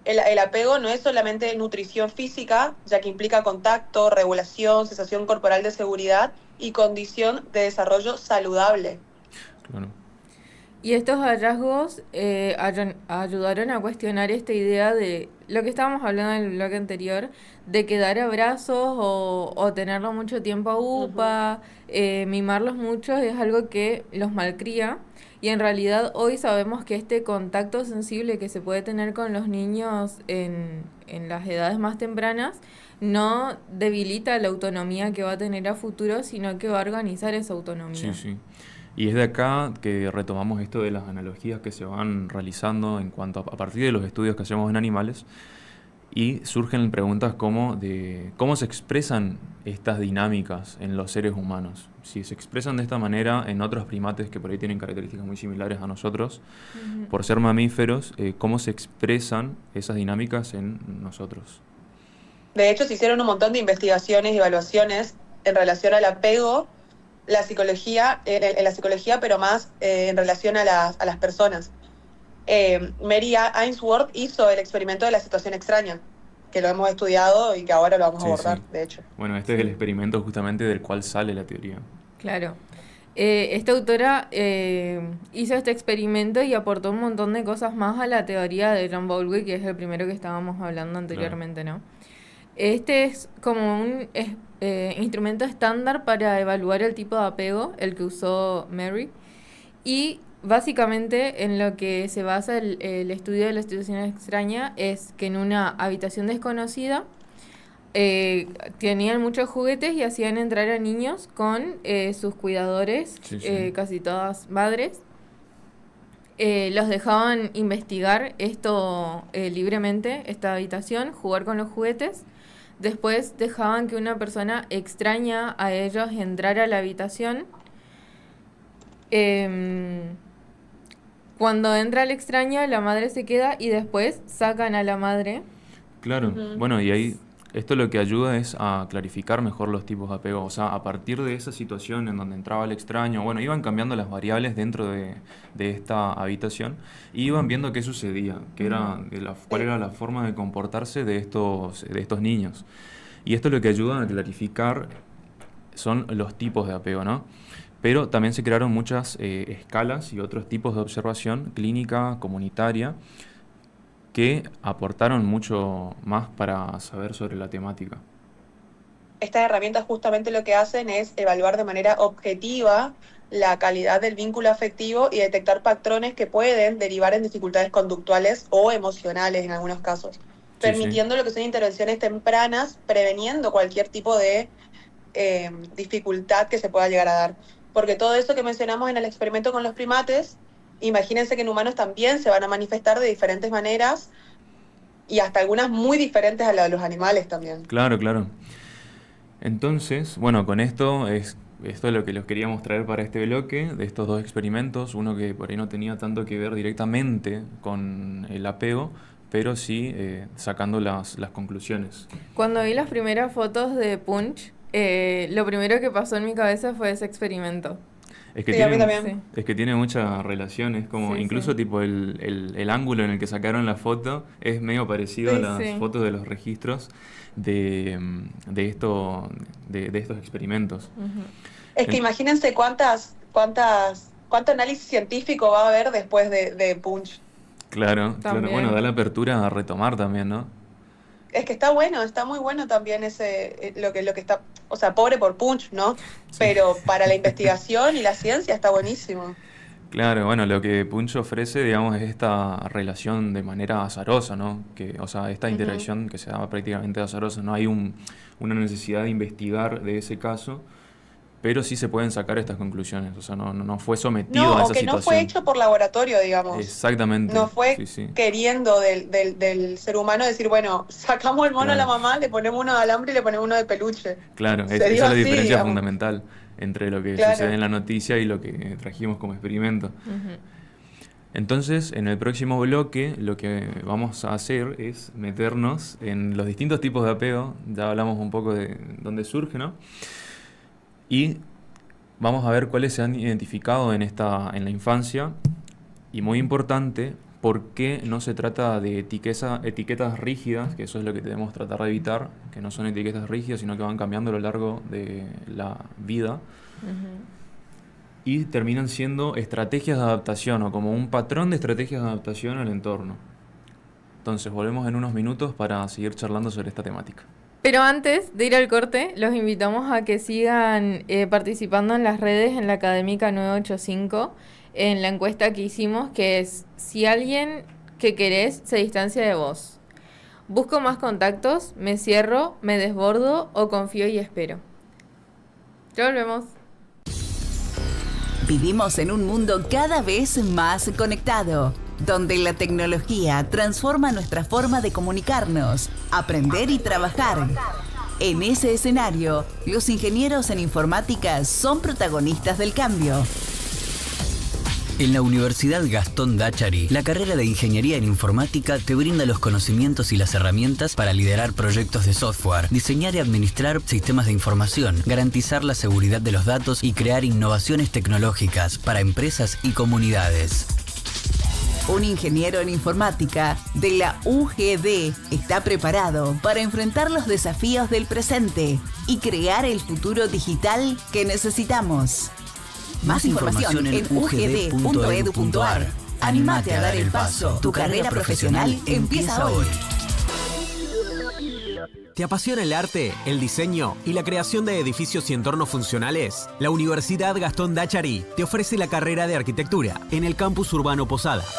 El apego no es solamente nutrición física, ya que implica contacto, regulación, sensación corporal de seguridad y condición de desarrollo saludable. Claro. Y estos hallazgos ayudaron a cuestionar esta idea de lo que estábamos hablando en el bloque anterior, de que dar abrazos o tenerlo mucho tiempo a UPA, mimarlos mucho, es algo que los malcría. Y en realidad hoy sabemos que este contacto sensible que se puede tener con los niños en las edades más tempranas no debilita la autonomía que va a tener a futuro, sino que va a organizar esa autonomía. Sí, sí. Y es de acá que retomamos esto de las analogías que se van realizando en cuanto a partir de los estudios que hacemos en animales, y surgen preguntas como de cómo se expresan estas dinámicas en los seres humanos. Si se expresan de esta manera en otros primates que por ahí tienen características muy similares a nosotros, por ser mamíferos, cómo se expresan esas dinámicas en nosotros. De hecho, se hicieron un montón de investigaciones y evaluaciones en relación al apego, la psicología, en la psicología, pero más en relación a las personas. Mary Ainsworth hizo el experimento de la situación extraña, que lo hemos estudiado y que ahora lo vamos a abordar, de hecho. Bueno, este es el experimento justamente del cual sale la teoría. Claro. Esta autora hizo este experimento y aportó un montón de cosas más a la teoría de John Bowlby, que es el primero que estábamos hablando anteriormente, ¿no? Este es como un instrumento estándar para evaluar el tipo de apego, el que usó Mary. Y básicamente en lo que se basa el estudio de la situación extraña es que en una habitación desconocida tenían muchos juguetes y hacían entrar a niños con sus cuidadores, Sí. casi todas madres. Los dejaban investigar esto libremente, esta habitación, jugar con los juguetes. Después dejaban que una persona extraña a ellos entrara a la habitación. Cuando entra la extraña, la madre se queda y después sacan a la madre. Claro, Ujú. bueno, y ahí esto lo que ayuda es a clarificar mejor los tipos de apego. O sea, a partir de esa situación en donde entraba el extraño, bueno, iban cambiando las variables dentro de esta habitación y iban viendo qué sucedía, cuál era la forma de comportarse de estos niños. Y esto lo que ayuda a clarificar son los tipos de apego, ¿no? Pero también se crearon muchas escalas y otros tipos de observación clínica, comunitaria, que aportaron mucho más para saber sobre la temática. Estas herramientas justamente lo que hacen es evaluar de manera objetiva la calidad del vínculo afectivo y detectar patrones que pueden derivar en dificultades conductuales o emocionales en algunos casos, permitiendo lo que son intervenciones tempranas, preveniendo cualquier tipo de dificultad que se pueda llegar a dar. Porque todo eso que mencionamos en el experimento con los primates, imagínense que en humanos también se van a manifestar de diferentes maneras y hasta algunas muy diferentes a las de los animales también. Claro, claro. Entonces, bueno, con esto es lo que los queríamos traer para este bloque, de estos dos experimentos, uno que por ahí no tenía tanto que ver directamente con el apego, pero sí sacando las conclusiones. Cuando vi las primeras fotos de Punch, lo primero que pasó en mi cabeza fue ese experimento. Es que Sí, a mí tiene, también. es que tiene mucha relación, es como, Sí, incluso sí. tipo el ángulo en el que sacaron la foto es medio parecido Sí, a las sí. fotos de los registros de estos experimentos. Ujú. Es que En- imagínense cuánto análisis científico va a haber después de Punch. Claro, claro. También. Bueno, da la apertura a retomar también, ¿no? Es que está bueno, está muy bueno también lo que está, o sea, pobre por Punch, ¿no? Sí. Pero para la investigación y la ciencia está buenísimo. Claro, bueno, lo que Punch ofrece, digamos, es esta relación de manera azarosa, ¿no? O sea, esta Ujú. interacción que se da prácticamente azarosa. No hay una necesidad de investigar de ese caso, pero sí se pueden sacar estas conclusiones. O sea, no fue sometido No, a o esa que no fue situación. hecho por laboratorio, digamos. Exactamente, No fue sí, sí, queriendo del ser humano decir, bueno, sacamos el mono a la claro, mamá, le ponemos uno de alambre y le ponemos uno de peluche. claro. Se Esa dio es la así, diferencia digamos. fundamental entre lo que Claro. sucede en la noticia y lo que trajimos como experimento. Ujú. Entonces, en el próximo bloque, lo que vamos a hacer es meternos en los distintos tipos de apego. Ya hablamos un poco de dónde surge, ¿no? Y vamos a ver cuáles se han identificado en la infancia. Y muy importante, por qué no se trata de etiquetas rígidas, que eso es lo que debemos tratar de evitar, que no son etiquetas rígidas, sino que van cambiando a lo largo de la vida. Ujú. Y terminan siendo estrategias de adaptación o como un patrón de estrategias de adaptación al entorno. Entonces, volvemos en unos minutos para seguir charlando sobre esta temática. Pero antes de ir al corte, los invitamos a que sigan participando en las redes en la Académica 985, en la encuesta que hicimos, que es si alguien que querés se distancia de vos. ¿Busco más contactos? ¿Me cierro? ¿Me desbordo? ¿O confío y espero? Ya volvemos. Vivimos en un mundo cada vez más conectado, donde la tecnología transforma nuestra forma de comunicarnos, aprender y trabajar. En ese escenario, los ingenieros en informática son protagonistas del cambio. En la Universidad Gastón Dachari, la carrera de Ingeniería en Informática te brinda los conocimientos y las herramientas para liderar proyectos de software, diseñar y administrar sistemas de información, garantizar la seguridad de los datos y crear innovaciones tecnológicas para empresas y comunidades. Un ingeniero en informática de la UGD está preparado para enfrentar los desafíos del presente y crear el futuro digital que necesitamos. Más información en ugd.edu.ar. Anímate a dar el paso. Tu carrera profesional empieza hoy. ¿Te apasiona el arte, el diseño y la creación de edificios y entornos funcionales? La Universidad Gastón Dachari te ofrece la carrera de arquitectura en el campus urbano Posadas.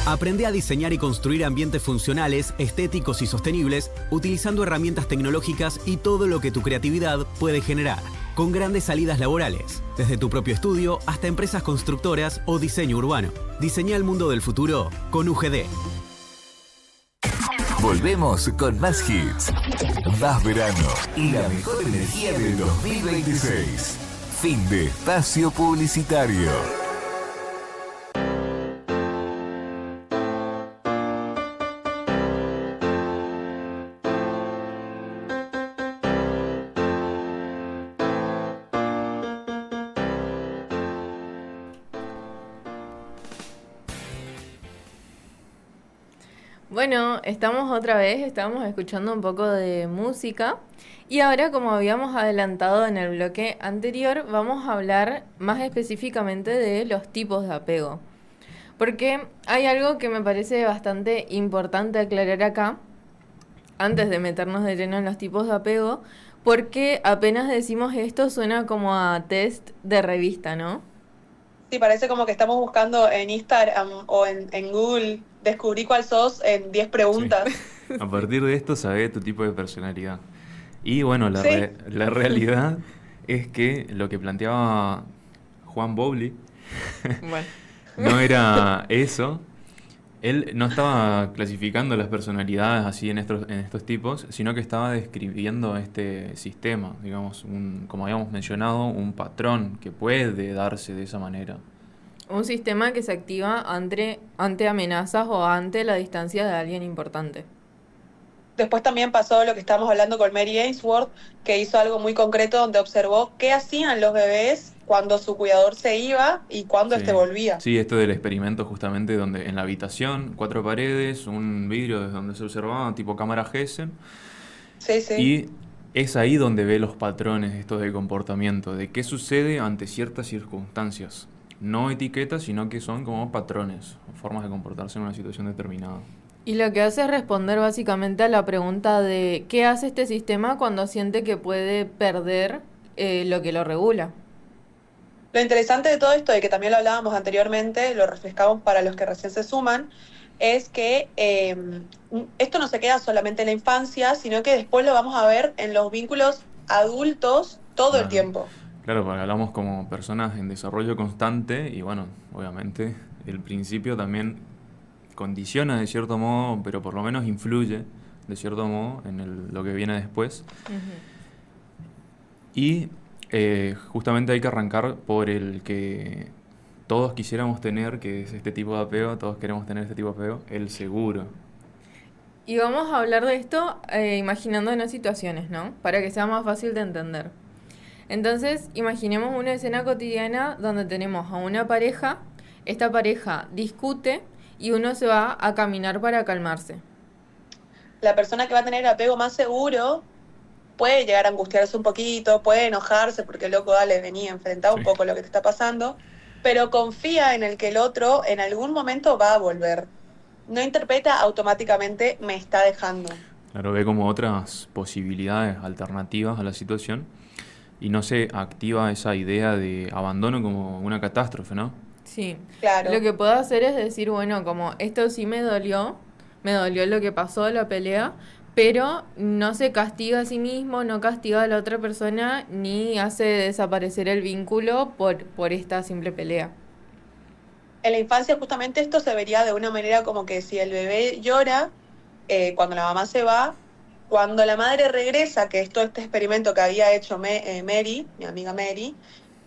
Aprende a diseñar y construir ambientes funcionales, estéticos y sostenibles utilizando herramientas tecnológicas y todo lo que tu creatividad puede generar. Con grandes salidas laborales, desde tu propio estudio hasta empresas constructoras o diseño urbano. Diseña el mundo del futuro con UGD. Volvemos con más hits, más verano y la mejor energía del 2026. Fin de espacio publicitario. Bueno, estamos otra vez, estábamos escuchando un poco de música y ahora, como habíamos adelantado en el bloque anterior, vamos a hablar más específicamente de los tipos de apego. Porque hay algo que me parece bastante importante aclarar acá, antes de meternos de lleno en los tipos de apego, porque apenas decimos esto suena como a test de revista, ¿no? Sí, parece como que estamos buscando en Instagram o en Google, descubrí cuál sos en 10 preguntas. Sí. A partir de esto sabés tu tipo de personalidad. Y bueno, la Sí. la realidad es que lo que planteaba Juan Bowley Bueno. no era eso. Él no estaba clasificando las personalidades así en estos tipos, sino que estaba describiendo este sistema, digamos, como habíamos mencionado, un patrón que puede darse de esa manera. Un sistema que se activa ante amenazas o ante la distancia de alguien importante. Después también pasó lo que estábamos hablando con Mary Ainsworth, que hizo algo muy concreto donde observó qué hacían los bebés cuando su cuidador se iba y cuando Sí. éste volvía. Sí, esto del experimento justamente donde en la habitación, 4 paredes, un vidrio desde donde se observaba, tipo cámara Gessen, Sí, sí. y es ahí donde ve los patrones estos de comportamiento, de qué sucede ante ciertas circunstancias. No etiquetas, sino que son como patrones, o formas de comportarse en una situación determinada. Y lo que hace es responder básicamente a la pregunta de ¿qué hace este sistema cuando siente que puede perder lo que lo regula? Lo interesante de todo esto, y que también lo hablábamos anteriormente, lo refrescamos para los que recién se suman, es que esto no se queda solamente en la infancia, sino que después lo vamos a ver en los vínculos adultos todo el Claro. tiempo. Claro, porque hablamos como personas en desarrollo constante y bueno, obviamente el principio también condiciona de cierto modo, pero por lo menos influye de cierto modo en lo que viene después. Y justamente hay que arrancar por el que todos quisiéramos tener, que es este tipo de apego, todos queremos tener este tipo de apego, el seguro. Y vamos a hablar de esto imaginándonos situaciones, ¿no? Para que sea más fácil de entender. Entonces, imaginemos una escena cotidiana donde tenemos a una pareja, esta pareja discute y uno se va a caminar para calmarse. La persona que va a tener apego más seguro puede llegar a angustiarse un poquito, puede enojarse porque loco, dale, vení, enfrentá un poco lo que te está pasando, pero confía en el que el otro en algún momento va a volver. No interpreta automáticamente me está dejando. Claro, ve como otras posibilidades alternativas a la situación y no se activa esa idea de abandono como una catástrofe, ¿no? Sí, Claro. lo que puedo hacer es decir, bueno, como esto sí me dolió lo que pasó de la pelea, pero no se castiga a sí mismo, no castiga a la otra persona, ni hace desaparecer el vínculo por esta simple pelea. En la infancia justamente esto se vería de una manera como que si el bebé llora cuando la mamá se va, cuando la madre regresa, que es todo este experimento que había hecho Mary, mi amiga Mary,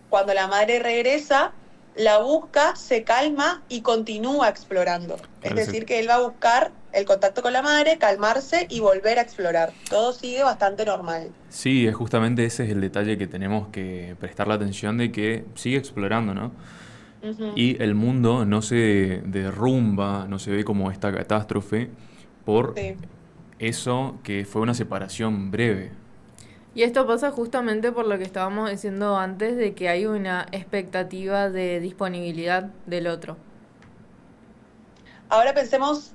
cuando la madre regresa, la busca, se calma y continúa explorando. Claro, Es decir, que él va a buscar el contacto con la madre, calmarse y volver a explorar. Todo sigue bastante normal. Sí, es justamente ese es el detalle que tenemos que prestar la atención de que sigue explorando, ¿no? Ujú. Y el mundo no se derrumba, no se ve como esta catástrofe por Sí. eso que fue una separación breve. Y esto pasa justamente por lo que estábamos diciendo antes de que hay una expectativa de disponibilidad del otro. Ahora pensemos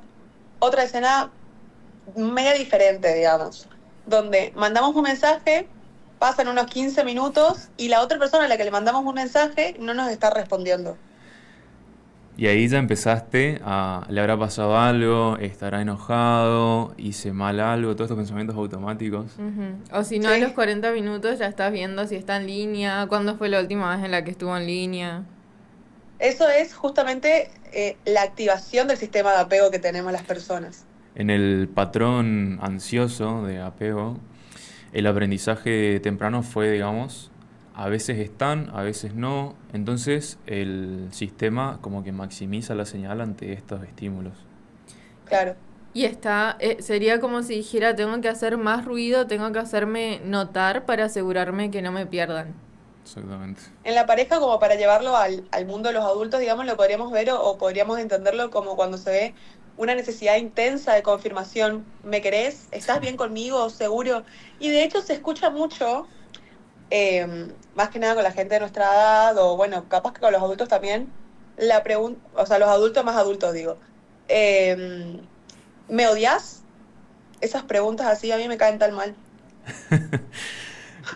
otra escena media diferente, digamos. donde mandamos un mensaje, pasan unos 15 minutos y la otra persona a la que le mandamos un mensaje no nos está respondiendo. Y ahí ya empezaste a, le habrá pasado algo, estará enojado, hice mal algo, todos estos pensamientos automáticos. O si no, Sí. a los 40 minutos ya estás viendo si está en línea, cuándo fue la última vez en la que estuvo en línea. Eso es justamente la activación del sistema de apego que tenemos las personas. En el patrón ansioso de apego, el aprendizaje temprano fue, digamos, a veces están, a veces no. Entonces el sistema como que maximiza la señal ante estos estímulos. Claro. Y sería como si dijera, tengo que hacer más ruido, tengo que hacerme notar para asegurarme que no me pierdan. Exactamente. En la pareja, como para llevarlo al mundo de los adultos, digamos, lo podríamos ver o podríamos entenderlo como cuando se ve una necesidad intensa de confirmación. ¿Me querés? ¿Estás bien conmigo? ¿Seguro? Y de hecho se escucha mucho, más que nada con la gente de nuestra edad, o bueno, capaz que con los adultos también, la pregunta, o sea, los adultos más adultos, digo. ¿Me odias? Esas preguntas así a mí me caen tan mal.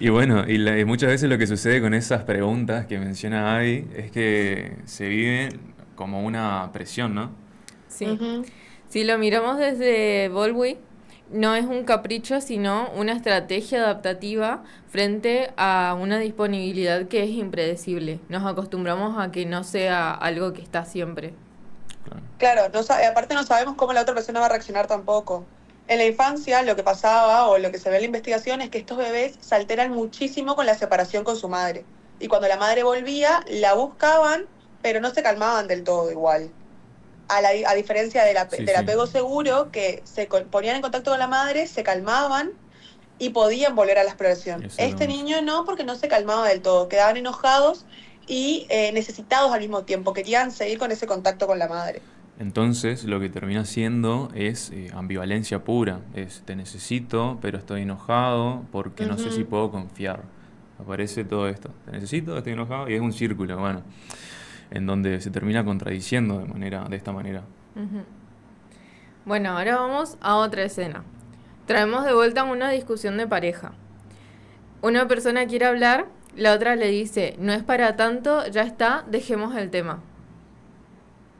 Y bueno, y muchas veces lo que sucede con esas preguntas que menciona Abby es que se vive como una presión, ¿no? Sí. Ujú. Si lo miramos desde Bowlby, no es un capricho, sino una estrategia adaptativa frente a una disponibilidad que es impredecible. Nos acostumbramos a que no sea algo que está siempre. Claro, aparte no sabemos cómo la otra persona va a reaccionar tampoco. En la infancia lo que pasaba o lo que se ve en la investigación es que estos bebés se alteran muchísimo con la separación con su madre. Y cuando la madre volvía, la buscaban, pero no se calmaban del todo igual. A diferencia del Sí, del sí. apego seguro, que ponían en contacto con la madre, se calmaban y podían volver a la exploración. Exactamente. Este niño no, porque no se calmaba del todo, quedaban enojados y necesitados al mismo tiempo, querían seguir con ese contacto con la madre. Entonces lo que termina siendo es ambivalencia pura. Es te necesito, pero estoy enojado porque no sé si Ujú. puedo confiar. Aparece todo esto. Te necesito, estoy enojado y es un círculo, bueno, en donde se termina contradiciendo de esta manera. Ujú. Bueno, ahora vamos a otra escena. Traemos de vuelta una discusión de pareja. Una persona quiere hablar, la otra le dice, no es para tanto, ya está, dejemos el tema.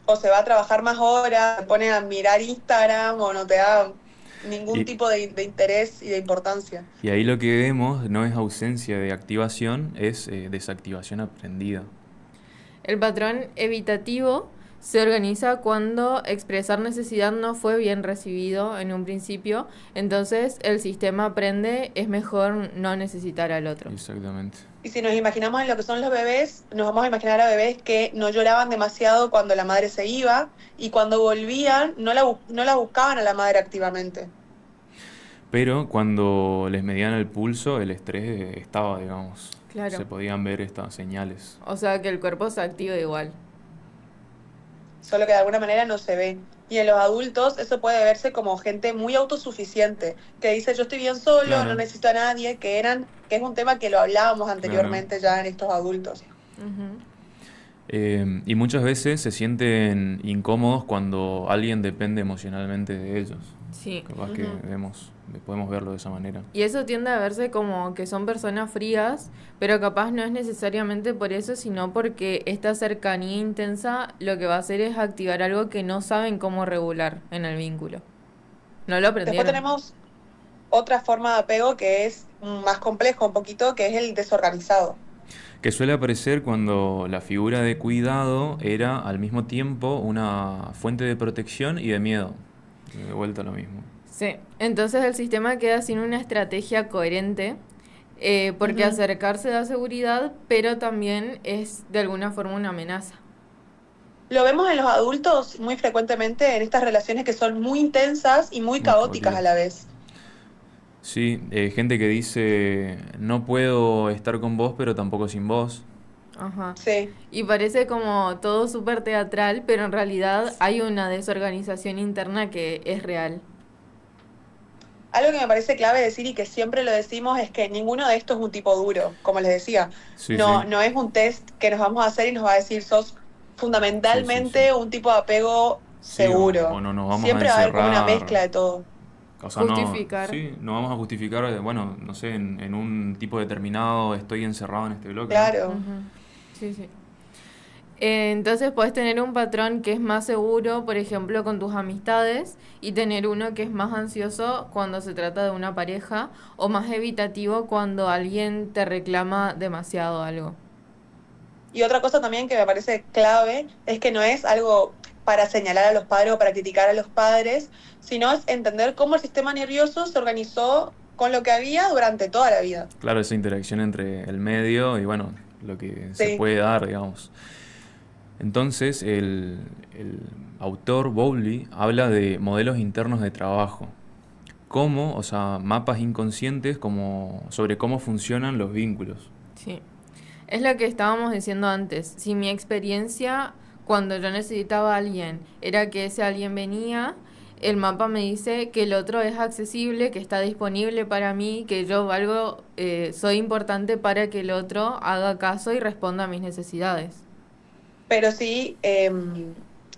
O se va a trabajar más horas, se pone a mirar Instagram o no te da ningún Y, tipo de interés y de importancia. y ahí lo que vemos no es ausencia de activación, es desactivación aprendida. El patrón evitativo se organiza cuando expresar necesidad no fue bien recibido en un principio, entonces el sistema aprende, es mejor no necesitar al otro. Exactamente. Y si nos imaginamos en lo que son los bebés, nos vamos a imaginar a bebés que no lloraban demasiado cuando la madre se iba y cuando volvían no la buscaban a la madre activamente. Pero cuando les medían el pulso, el estrés estaba, digamos. Claro. Se podían ver estas señales. O sea que el cuerpo se activa igual. Solo que de alguna manera no se ve. Y en los adultos eso puede verse como gente muy autosuficiente, que dice yo estoy bien solo, Claro. no necesito a nadie, que es un tema que lo hablábamos anteriormente ya en estos adultos. Ujú. Y muchas veces se sienten incómodos cuando alguien depende emocionalmente de ellos. Sí. Capaz que Ujú. podemos verlo de esa manera. Y eso tiende a verse como que son personas frías, pero capaz no es necesariamente por eso, sino porque esta cercanía intensa lo que va a hacer es activar algo que no saben cómo regular en el vínculo. No lo Después aprendieron. tenemos otra forma de apego que es más complejo un poquito, que es el desorganizado. Que suele aparecer cuando la figura de cuidado era al mismo tiempo una fuente de protección y de miedo. De vuelta a lo mismo. Sí, entonces el sistema queda sin una estrategia coherente, porque Ujú. acercarse da seguridad, pero también es de alguna forma una amenaza. Lo vemos en los adultos muy frecuentemente en estas relaciones que son muy intensas y muy Muy caóticas a la vez. Sí, gente que dice, no puedo estar con vos, pero tampoco sin vos. Ajá. Sí. Y parece como todo súper teatral, pero en realidad hay una desorganización interna que es real. Algo que me parece clave decir y que siempre lo decimos es que ninguno de estos es un tipo duro, como les decía. Sí, No, sí. no es un test que nos vamos a hacer y nos va a decir sos fundamentalmente Sí, sí, sí. un tipo de apego Sí, seguro. o no nos vamos Siempre a va a haber como una encerrar. mezcla de todo. O sea, Justificar. no vamos a justificar, bueno, no sé, en un tipo determinado estoy encerrado en este bloque. Claro. Ujú. Sí, sí. Entonces puedes tener un patrón que es más seguro, por ejemplo, con tus amistades, y tener uno que es más ansioso cuando se trata de una pareja, o más evitativo cuando alguien te reclama demasiado algo. Y otra cosa también que me parece clave es que no es algo para señalar a los padres o para criticar a los padres, sino es entender cómo el sistema nervioso se organizó con lo que había durante toda la vida. Claro, esa interacción entre el medio y, bueno, lo que se Sí. puede dar, digamos. Entonces, el autor Bowlby habla de modelos internos de trabajo. Cómo, o sea, mapas inconscientes sobre cómo funcionan los vínculos. Sí. Es lo que estábamos diciendo antes. Si mi experiencia cuando yo necesitaba a alguien era que ese alguien venía, el mapa me dice que el otro es accesible, que está disponible para mí, que yo valgo, soy importante para que el otro haga caso y responda a mis necesidades. Pero si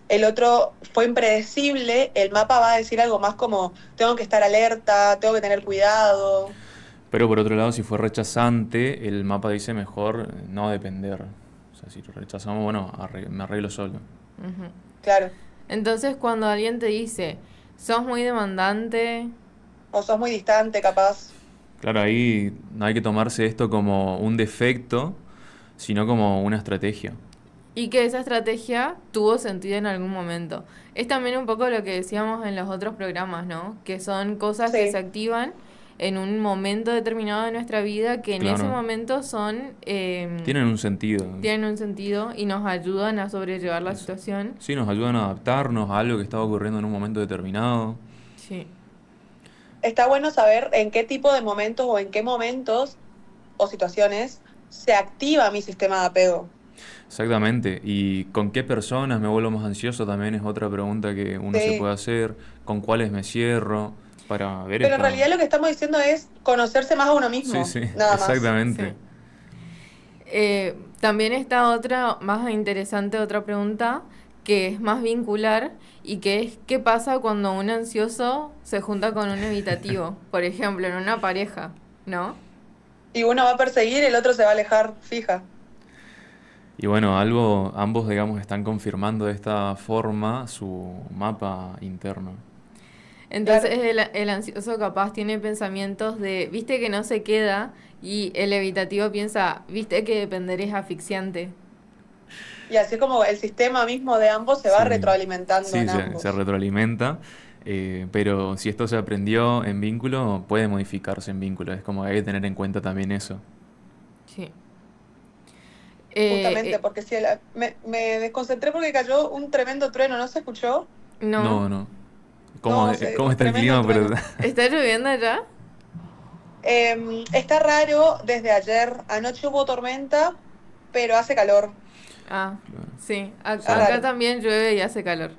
el otro fue impredecible, el mapa va a decir algo más como tengo que estar alerta, tengo que tener cuidado. Pero por otro lado, si fue rechazante, el mapa dice mejor no depender. O sea, si rechazamos, bueno, me arreglo solo. Ujú. Claro. Entonces, cuando alguien te dice, sos muy demandante, O sos muy distante, capaz. Claro, ahí no hay que tomarse esto como un defecto, sino como una estrategia. y que esa estrategia tuvo sentido en algún momento. Es también un poco lo que decíamos en los otros programas, ¿no? Que son cosas que Sí. se activan en un momento determinado de nuestra vida que en Claro. ese momento son Tienen un sentido. tienen un sentido y nos ayudan a sobrellevar la situación. Sí, nos ayudan a adaptarnos a algo que estaba ocurriendo en un momento determinado. Sí. Está bueno saber en qué tipo de momentos o en qué momentos o situaciones se activa mi sistema de apego. Exactamente. ¿Y con qué personas me vuelvo más ansioso? También es otra pregunta que uno se Sí. puede hacer. ¿Con cuáles me cierro? Para ver Pero en esta... realidad lo que estamos diciendo es conocerse más a uno mismo. Sí, sí, Nada más. exactamente. Sí. También está otra más interesante, otra pregunta que es más vincular y que es ¿qué pasa cuando un ansioso se junta con un evitativo? Por ejemplo, en una pareja, ¿no? Y uno va a perseguir, el otro se va a alejar, fija. Y bueno, ambos, digamos, están confirmando de esta forma su mapa interno. Entonces Claro. el ansioso capaz tiene pensamientos de, viste que no se queda, y el evitativo piensa, viste que depender es asfixiante. Y así como el sistema mismo de ambos se va Sí. retroalimentando Sí, en se ambos. retroalimenta, pero si esto se aprendió en vínculo, puede modificarse en vínculo. Es como que hay que tener en cuenta también eso. Sí. Justamente, porque si me desconcentré porque cayó un tremendo trueno, ¿no se escuchó? No. No. ¿Cómo No, está el tremendo clima? Pero... trueno. ¿Está lloviendo allá? Está raro desde ayer. Anoche hubo tormenta, pero hace calor. Ah, sí. Sí. Acá Raro. también llueve y hace calor.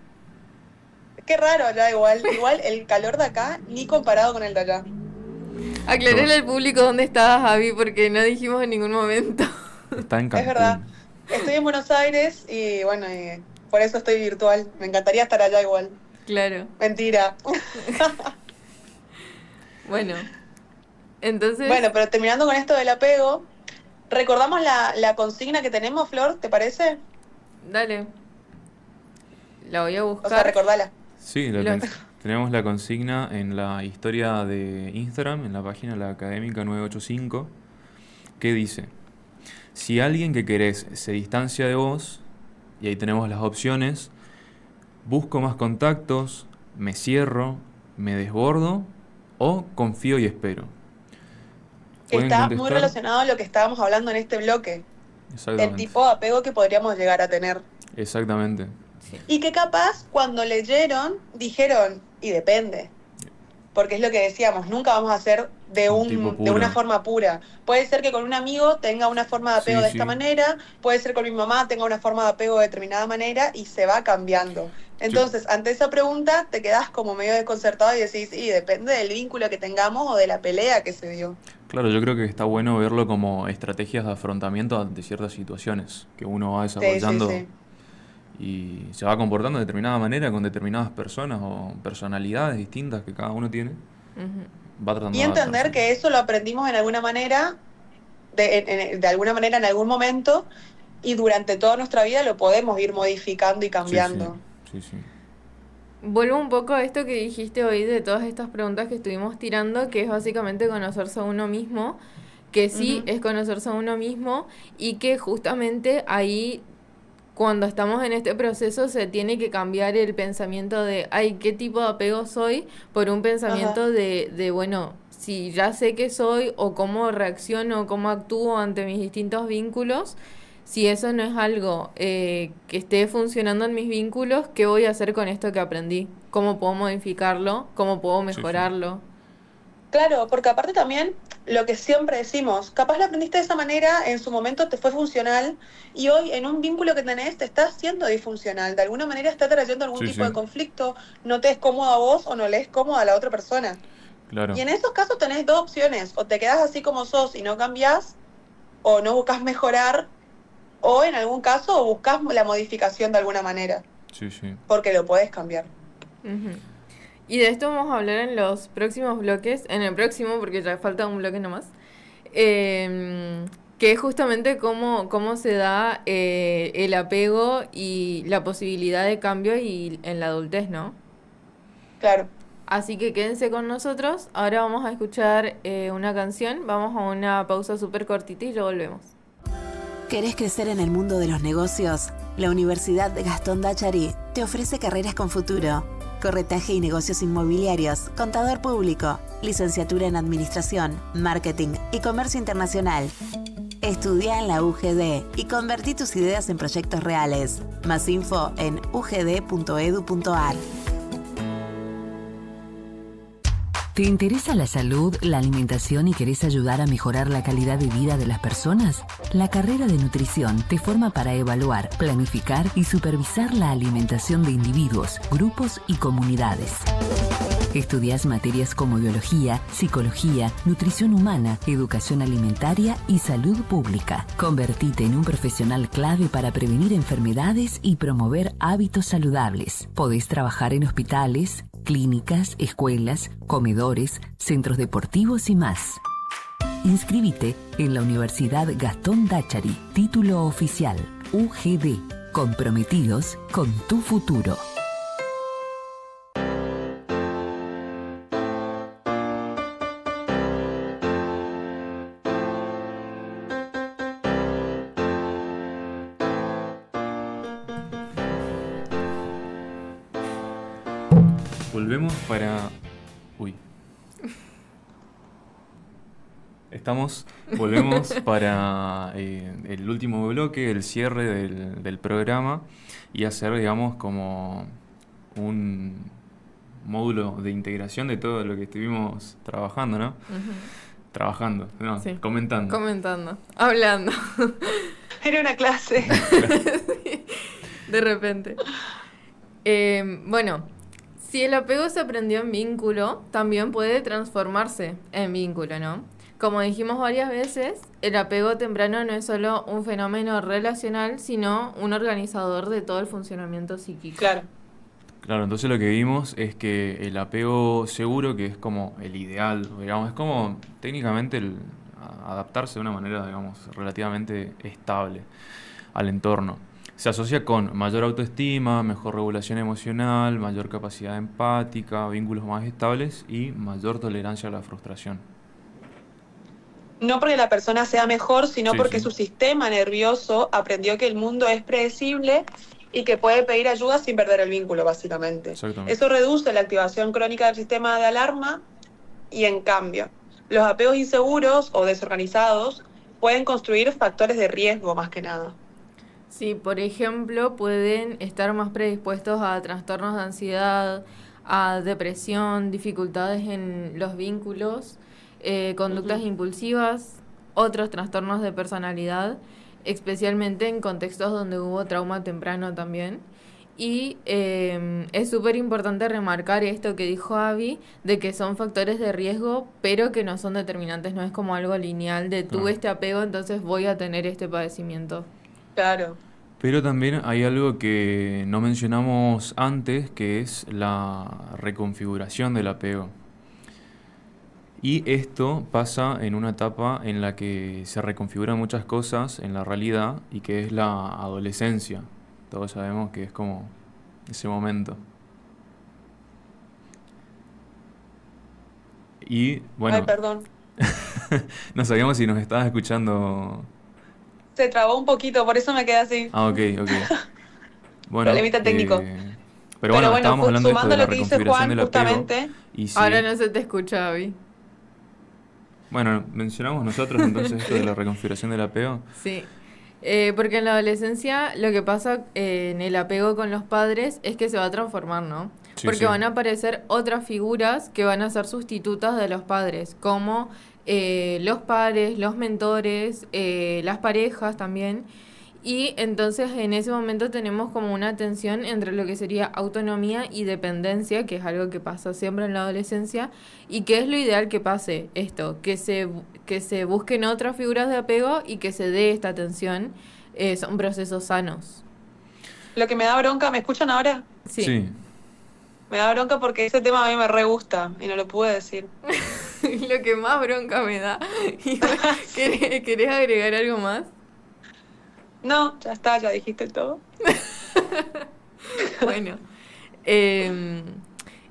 Qué raro allá igual. Igual el calor de acá ni comparado con el de allá. Aclarele al público dónde estabas, Javi, porque no dijimos en ningún momento. Está en Es Cancún. verdad. Estoy en Buenos Aires y bueno, y por eso estoy virtual. Me encantaría estar allá igual. Claro. Mentira. Bueno. Entonces, Bueno, pero terminando con esto del apego, recordamos la consigna que tenemos, Flor, ¿te parece? dale. La voy a O sea, buscar. recordala. Sí, tenemos la consigna en la historia de Instagram, en la página La Académica 985, que dice: si alguien que querés se distancia de vos, y ahí tenemos las opciones: busco más contactos, me cierro, me desbordo o confío y espero. Pueden Está muy contestar. relacionado a lo que estábamos hablando en este bloque. El Exactamente. tipo de apego que podríamos llegar a tener. Exactamente. Y que capaz cuando leyeron dijeron, y depende. Porque es lo que decíamos, nunca vamos a hacer de Un tipo de una puro. forma pura. Puede ser que con un amigo tenga una forma de apego Sí, de sí. esta manera, puede ser con mi mamá tenga una forma de apego de determinada manera y se va cambiando. Entonces, ante esa pregunta te quedás como medio desconcertado y decís, y depende del vínculo que tengamos o de la pelea que se dio. Claro, yo creo que está bueno verlo como estrategias de afrontamiento ante ciertas situaciones que uno va Sí, sí, desarrollando sí. y se va comportando de determinada manera con determinadas personas o personalidades distintas que cada uno tiene. Ujú. Va tratando Y de entender adaptarse. que eso lo aprendimos en alguna manera, de alguna manera en algún momento, y durante toda nuestra vida lo podemos ir modificando y Sí, sí, cambiando. sí, sí. Vuelvo un poco a esto que dijiste hoy de todas estas preguntas que estuvimos tirando, que es básicamente conocerse a uno mismo, que sí Ujú. es conocerse a uno mismo y que justamente ahí cuando estamos en este proceso se tiene que cambiar el pensamiento de, ay, ¿qué tipo de apego soy? Por un Ajá. pensamiento bueno, si ya sé qué soy o cómo reacciono, cómo actúo ante mis distintos vínculos, si eso no es algo que esté funcionando en mis vínculos, ¿qué voy a hacer con esto que aprendí? ¿Cómo puedo modificarlo? ¿Cómo puedo Sí, sí. mejorarlo? Claro, porque aparte también lo que siempre decimos, capaz lo aprendiste de esa manera, en su momento te fue funcional y hoy en un vínculo que tenés te está haciendo disfuncional, de alguna manera está trayendo algún Sí, tipo de sí, conflicto, no te es cómodo a vos o no le es cómodo a la otra persona. Y claro. en esos casos tenés dos opciones, o te quedás así como sos y no cambiás, o no buscas mejorar, o en algún caso buscas la modificación de alguna manera, Sí, sí. porque lo podés cambiar. Ujú. Y de esto vamos a hablar en los próximos bloques, en el próximo, porque ya falta un bloque nomás, que es justamente cómo se da el apego y la posibilidad de cambio y en la adultez, ¿no? Claro. Así que quédense con nosotros, ahora vamos a escuchar una canción, vamos a una pausa súper cortita y ya volvemos. ¿Querés crecer en el mundo de los negocios? La Universidad Gastón Dachari te ofrece carreras con futuro. Corretaje y negocios inmobiliarios, contador público, licenciatura en administración, marketing y comercio internacional. Estudia en la UGD y convertí tus ideas en proyectos reales. Más info en ugd.edu.ar. ¿Te interesa la salud, la alimentación y querés ayudar a mejorar la calidad de vida de las personas? La carrera de nutrición te forma para evaluar, planificar y supervisar la alimentación de individuos, grupos y comunidades. Estudias materias como biología, psicología, nutrición humana, educación alimentaria y salud pública. Convertite en un profesional clave para prevenir enfermedades y promover hábitos saludables. Podés trabajar en hospitales, clínicas, escuelas, comedores, centros deportivos y más. Inscríbete en la Universidad Gastón Dachari, título oficial, UGD, comprometidos con tu futuro. Volvemos para... Uy. Volvemos para el último bloque, el cierre del programa y hacer, digamos, como un módulo de integración de todo lo que estuvimos trabajando, ¿no? Ujú. Trabajando, no, Sí. comentando. Comentando, hablando, Era una clase. de repente. Bueno, si el apego se aprendió en vínculo, también puede transformarse en vínculo, ¿no? Como dijimos varias veces, el apego temprano no es solo un fenómeno relacional, sino un organizador de todo el funcionamiento psíquico. Claro. Claro, entonces lo que vimos es que el apego seguro, que es como el ideal, digamos, es como técnicamente adaptarse de una manera, digamos, relativamente estable al entorno. Se asocia con mayor autoestima, mejor regulación emocional, mayor capacidad empática, vínculos más estables y mayor tolerancia a la frustración. No porque la persona sea mejor, sino Sí, porque sí, su sistema nervioso aprendió que el mundo es predecible y que puede pedir ayuda sin perder el vínculo, básicamente. exactamente. Eso reduce la activación crónica del sistema de alarma y, en cambio, los apegos inseguros o desorganizados pueden construir factores de riesgo más que nada. Sí, por ejemplo, pueden estar más predispuestos a trastornos de ansiedad, a depresión, dificultades en los vínculos, conductas Ujú. impulsivas, otros trastornos de personalidad, especialmente en contextos donde hubo trauma temprano también. Y es súper importante remarcar esto que dijo Abby, de que son factores de riesgo, pero que no son determinantes, no es como algo lineal de tuve Claro. este apego, entonces voy a tener este padecimiento. Claro. Pero también hay algo que no mencionamos antes, que es la reconfiguración del apego. Y esto pasa en una etapa en la que se reconfiguran muchas cosas en la realidad y que es la adolescencia. Todos sabemos que es como ese momento. Y Ay, bueno, perdón. no sabíamos si nos estabas escuchando. Se trabó un poquito, por eso me quedé así. Ah, ok, ok. Bueno, Problemita técnico. pero bueno, estábamos hablando de esto sumando de la lo que dice reconfiguración Juan, del apego. justamente, Y sí, Ahora no se te escucha, Abby. bueno, mencionamos nosotros entonces esto de la reconfiguración del apego. Sí. Porque en la adolescencia lo que pasa en el apego con los padres es que se va a transformar, ¿no? Sí, Porque sí. van a aparecer otras figuras que van a ser sustitutas de los padres, como los pares, los mentores, las parejas también. Y entonces en ese momento tenemos como una tensión entre lo que sería autonomía y dependencia, que es algo que pasa siempre en la adolescencia, y que es lo ideal que pase esto, que se busquen otras figuras de apego y que se dé esta tensión. Son procesos sanos. lo que me da bronca, ¿me escuchan ahora? Sí. Me da bronca porque ese tema a mí me re gusta y no lo pude decir. Lo que más bronca me da. ¿Querés agregar algo más? No, ya está, ya dijiste todo. Bueno,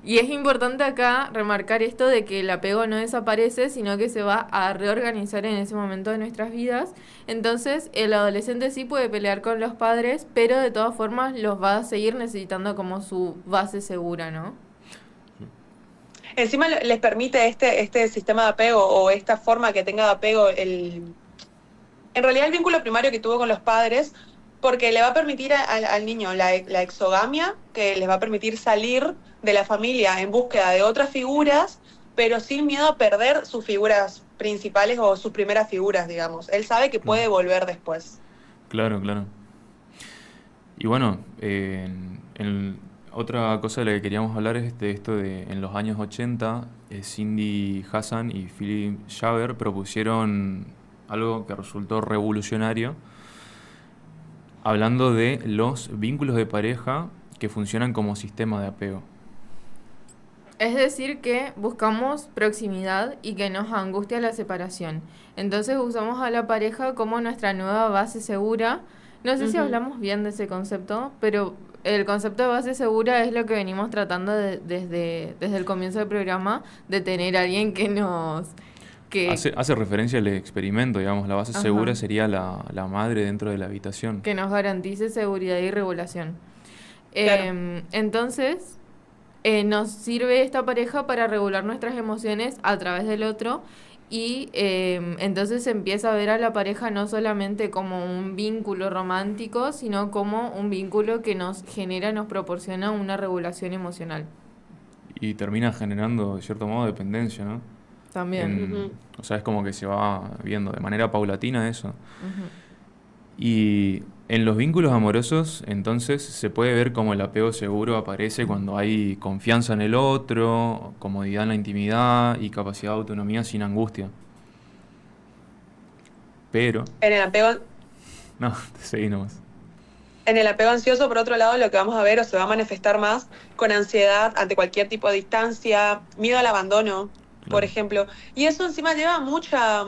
y es importante acá remarcar esto de que el apego no desaparece, sino que se va a reorganizar en ese momento de nuestras vidas. Entonces, el adolescente sí puede pelear con los padres, pero de todas formas los va a seguir necesitando como su base segura, ¿no? Encima les permite este sistema de apego o esta forma que tenga de apego en realidad el vínculo primario que tuvo con los padres, porque le va a permitir al niño la exogamia, que les va a permitir salir de la familia en búsqueda de otras figuras, pero sin miedo a perder sus figuras principales o sus primeras figuras, digamos. Él sabe que puede volver después. Claro, claro. Y bueno, otra cosa de la que queríamos hablar es de esto de en los años 80, Cindy Hassan y Philip Schaber propusieron algo que resultó revolucionario, hablando de los vínculos de pareja que funcionan como sistema de apego. Es decir, que buscamos proximidad y que nos angustia la separación. Entonces usamos a la pareja como nuestra nueva base segura. No sé si hablamos bien de ese concepto, pero el concepto de base segura es lo que venimos tratando desde el comienzo del programa, de tener a alguien que nos... Hace referencia al experimento, digamos, la base segura sería la madre dentro de la habitación. Que nos garantice seguridad y regulación. Claro. Entonces, nos sirve esta pareja para regular nuestras emociones a través del otro y entonces se empieza a ver a la pareja no solamente como un vínculo romántico, sino como un vínculo que nos genera, nos proporciona una regulación emocional. Y termina generando, de cierto modo, dependencia, ¿no? También. O sea, es como que se va viendo de manera paulatina eso. Y en los vínculos amorosos, entonces, se puede ver cómo el apego seguro aparece cuando hay confianza en el otro, comodidad en la intimidad y capacidad de autonomía sin angustia. Pero... En el apego... No, seguí nomás. En el apego ansioso, por otro lado, lo que vamos a ver o se va a manifestar más con ansiedad ante cualquier tipo de distancia, miedo al abandono, por ejemplo. Y eso encima lleva mucha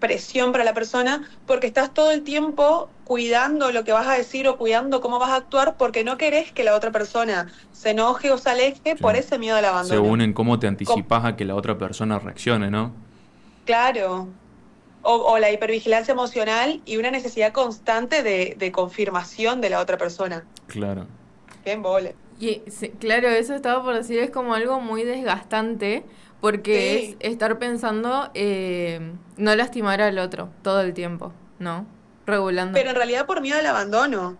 presión para la persona porque estás todo el tiempo cuidando lo que vas a decir o cuidando cómo vas a actuar porque no querés que la otra persona se enoje o se aleje por ese miedo al abandono. Según en cómo te anticipas a que la otra persona reaccione, ¿no? Claro. O la hipervigilancia emocional y una necesidad constante de confirmación de la otra persona. Claro. Qué embole. Y claro, eso estaba por decir, es como algo muy desgastante porque es estar pensando no lastimar al otro todo el tiempo, ¿no? Regulando. Pero en realidad por miedo al abandono.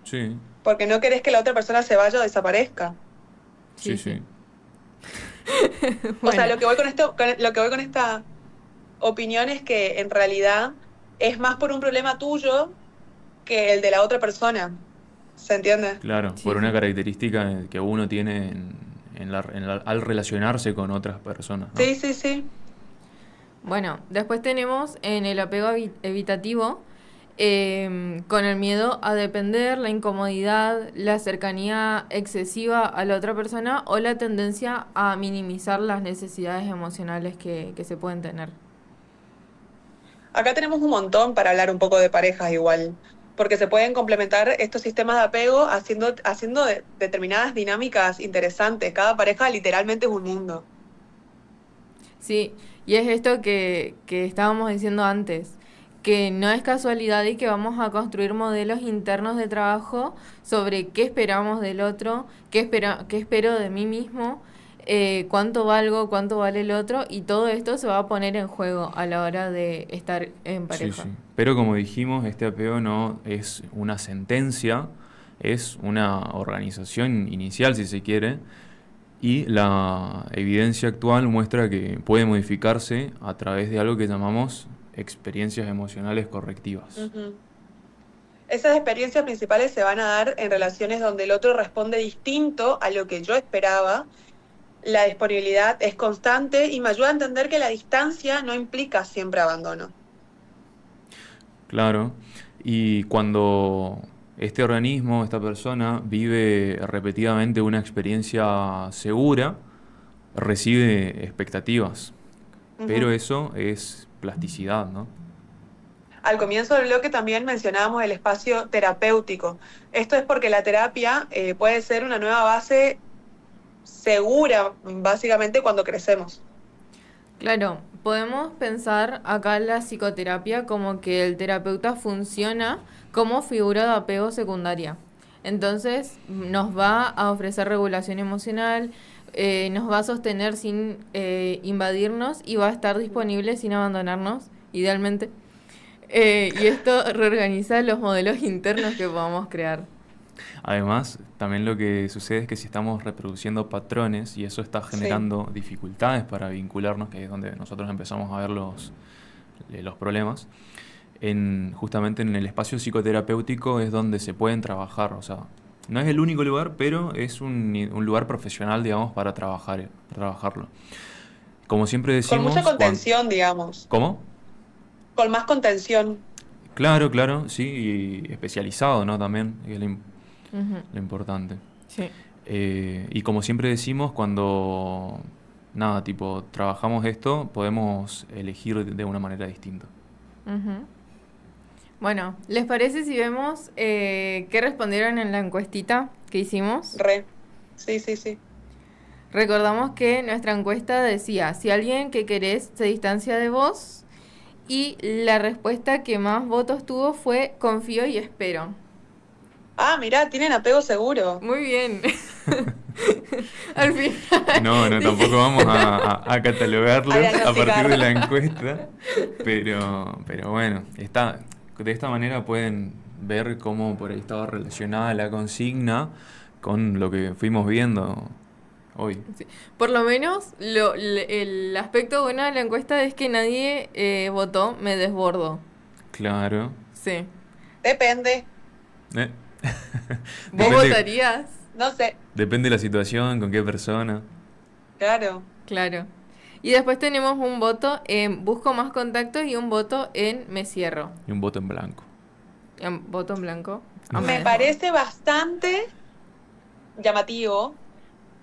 Sí. Porque no querés que la otra persona se vaya o desaparezca. Sí. Bueno. O sea, lo que voy con esta opinión es que en realidad es más por un problema tuyo que el de la otra persona. ¿Se entiende? Claro, por una característica que uno tiene al relacionarse con otras personas, ¿no? Sí. Bueno, después tenemos en el apego evitativo, con el miedo a depender, la incomodidad, la cercanía excesiva a la otra persona o la tendencia a minimizar las necesidades emocionales que se pueden tener. Acá tenemos un montón para hablar un poco de parejas igual, porque se pueden complementar estos sistemas de apego haciendo determinadas dinámicas interesantes. Cada pareja literalmente es un mundo. Sí, y es esto que estábamos diciendo antes, que no es casualidad y que vamos a construir modelos internos de trabajo sobre qué esperamos del otro, qué espero de mí mismo, cuánto valgo, cuánto vale el otro, y todo esto se va a poner en juego a la hora de estar en pareja. Sí, sí. Pero como dijimos, este apego no es una sentencia, es una organización inicial, si se quiere, y la evidencia actual muestra que puede modificarse a través de algo que llamamos experiencias emocionales correctivas. Ujú. Esas experiencias principales se van a dar en relaciones donde el otro responde distinto a lo que yo esperaba. La disponibilidad es constante y me ayuda a entender que la distancia no implica siempre abandono. Claro, y cuando este organismo, esta persona, vive repetidamente una experiencia segura, recibe expectativas, pero Ujú. eso es plasticidad, ¿no? Al comienzo del bloque también mencionábamos el espacio terapéutico. Esto es porque la terapia puede ser una nueva base segura, básicamente, cuando crecemos. Claro, podemos pensar acá en la psicoterapia como que el terapeuta funciona como figura de apego secundaria. Entonces nos va a ofrecer regulación emocional, nos va a sostener sin invadirnos y va a estar disponible sin abandonarnos, idealmente. Y esto reorganiza los modelos internos que podamos crear. Además, también lo que sucede es que si estamos reproduciendo patrones y eso está Sí. generando dificultades para vincularnos, que es donde nosotros empezamos a ver los problemas, justamente en el espacio psicoterapéutico es donde se pueden trabajar. O sea, no es el único lugar, pero es un lugar profesional, digamos, para trabajarlo. Como siempre Con decimos... mucha contención, digamos. ¿Cómo? Con más contención. Claro, claro, sí, y especializado, ¿no? También, que es Ujú. lo importante. Sí. Y como siempre decimos, cuando, nada, tipo, trabajamos esto, podemos elegir de una manera distinta. Ujú. Bueno, ¿les parece si vemos qué respondieron en la encuestita que hicimos? Sí, sí, sí. Recordamos que nuestra encuesta decía, si alguien que querés se distancia de vos, y la respuesta que más votos tuvo fue confío y espero. Ah, mirá, tienen apego seguro. Muy bien. Al final. No, tampoco vamos a catalogarlos A a partir de la diagnosticar. encuesta, pero bueno, de esta manera pueden ver cómo por ahí estaba relacionada la consigna con lo que fuimos viendo hoy. Sí. Por lo menos el aspecto bueno de la encuesta es que nadie votó me desbordo. Claro. Sí. Depende. Eh. ¿Vos Depende- votarías? No sé. Depende de la situación, con qué persona. Claro. Claro. Y después tenemos un voto en busco más contactos y un voto en me cierro. Y un voto en blanco. Voto en blanco. Me parece bastante llamativo,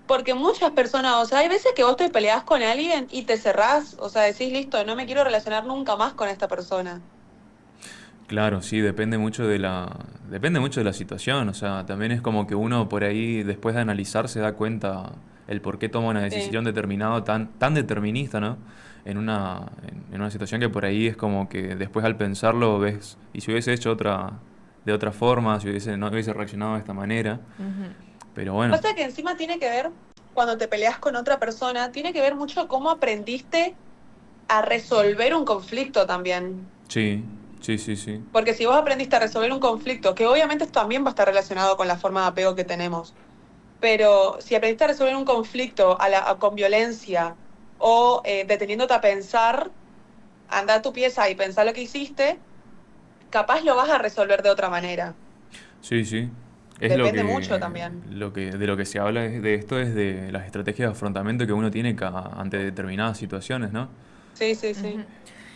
porque muchas personas, o sea, hay veces que vos te peleás con alguien y te cerrás, o sea, decís, listo, no me quiero relacionar nunca más con esta persona. Claro, sí, depende mucho de la situación. O sea, también es como que uno por ahí, después de analizar, se da cuenta el por qué toma una decisión determinada, tan determinista, ¿no? En una situación que por ahí es como que después al pensarlo ves, y si hubiese hecho de otra forma, si no hubiese reaccionado de esta manera. Ujú. Pero bueno, Pasa que encima tiene que ver, cuando te peleas con otra persona, tiene que ver mucho cómo aprendiste a resolver un conflicto también. sí. Porque si vos aprendiste a resolver un conflicto, que obviamente esto también va a estar relacionado con la forma de apego que tenemos, pero si aprendiste a resolver un conflicto con violencia o deteniéndote a pensar, anda a tu pieza y pensá lo que hiciste, capaz lo vas a resolver de otra manera. Sí. Es Depende mucho también. de lo que se habla de esto es de las estrategias de afrontamiento que uno tiene ante determinadas situaciones, ¿no? Sí. Ujú.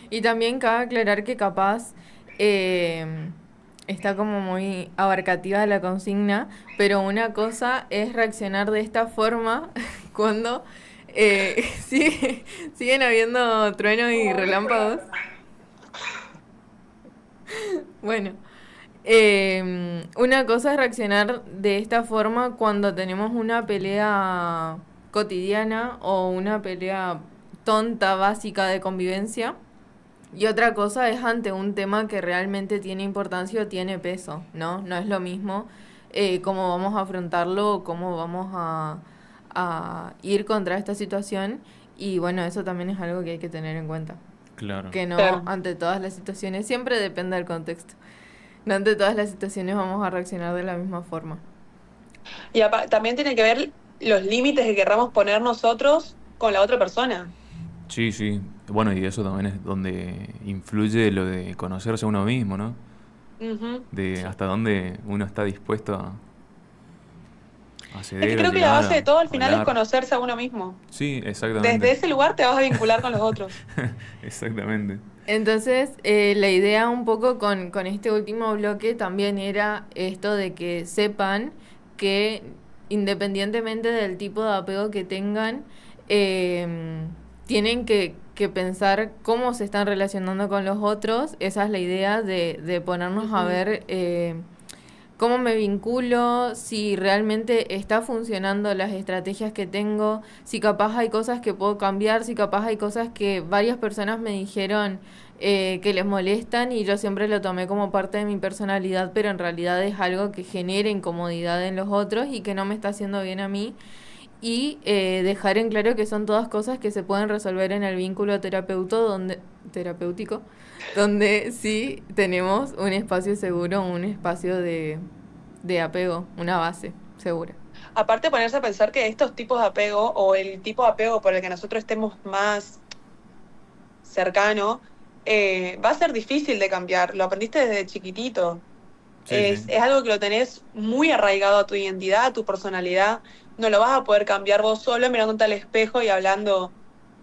Y también cabe aclarar que capaz está como muy abarcativa la consigna, pero una cosa es reaccionar de esta forma cuando siguen habiendo truenos y relámpagos. Bueno, una cosa es reaccionar de esta forma cuando tenemos una pelea cotidiana o una pelea tonta, básica de convivencia. Y otra cosa es ante un tema que realmente tiene importancia o tiene peso, ¿no? No es lo mismo cómo vamos a afrontarlo o cómo vamos a ir contra esta situación. Y bueno, eso también es algo que hay que tener en cuenta. Claro. Que no Claro. ante todas las situaciones, siempre depende del contexto. No ante todas las situaciones vamos a reaccionar de la misma forma. Y también tiene que ver los límites que querramos poner nosotros con la otra persona. Sí, sí. Bueno, y eso también es donde influye lo de conocerse a uno mismo, ¿no? Ujú. De hasta dónde uno está dispuesto a ceder, Es que a creo que la llegar, base de todo al a final es hablar. conocerse a uno mismo. Sí, exactamente. Desde ese lugar te vas a vincular con los otros. Exactamente. Entonces, la idea un poco con este último bloque también era esto de que sepan que independientemente del tipo de apego que tengan, tienen que pensar cómo se están relacionando con los otros. Esa es la idea de ponernos a ver cómo me vinculo, si realmente está funcionando las estrategias que tengo, si capaz hay cosas que puedo cambiar, si capaz hay cosas que varias personas me dijeron que les molestan y yo siempre lo tomé como parte de mi personalidad, pero en realidad es algo que genera incomodidad en los otros y que no me está haciendo bien a mí. Y dejar en claro que son todas cosas que se pueden resolver en el vínculo terapéutico, donde sí tenemos un espacio seguro, un espacio de apego, una base segura. Aparte ponerse a pensar que estos tipos de apego o el tipo de apego por el que nosotros estemos más cercano, va a ser difícil de cambiar. Lo aprendiste desde chiquitito. Sí, sí. Es algo que lo tenés muy arraigado a tu identidad, a tu personalidad. No lo vas a poder cambiar vos solo mirándote al espejo y hablando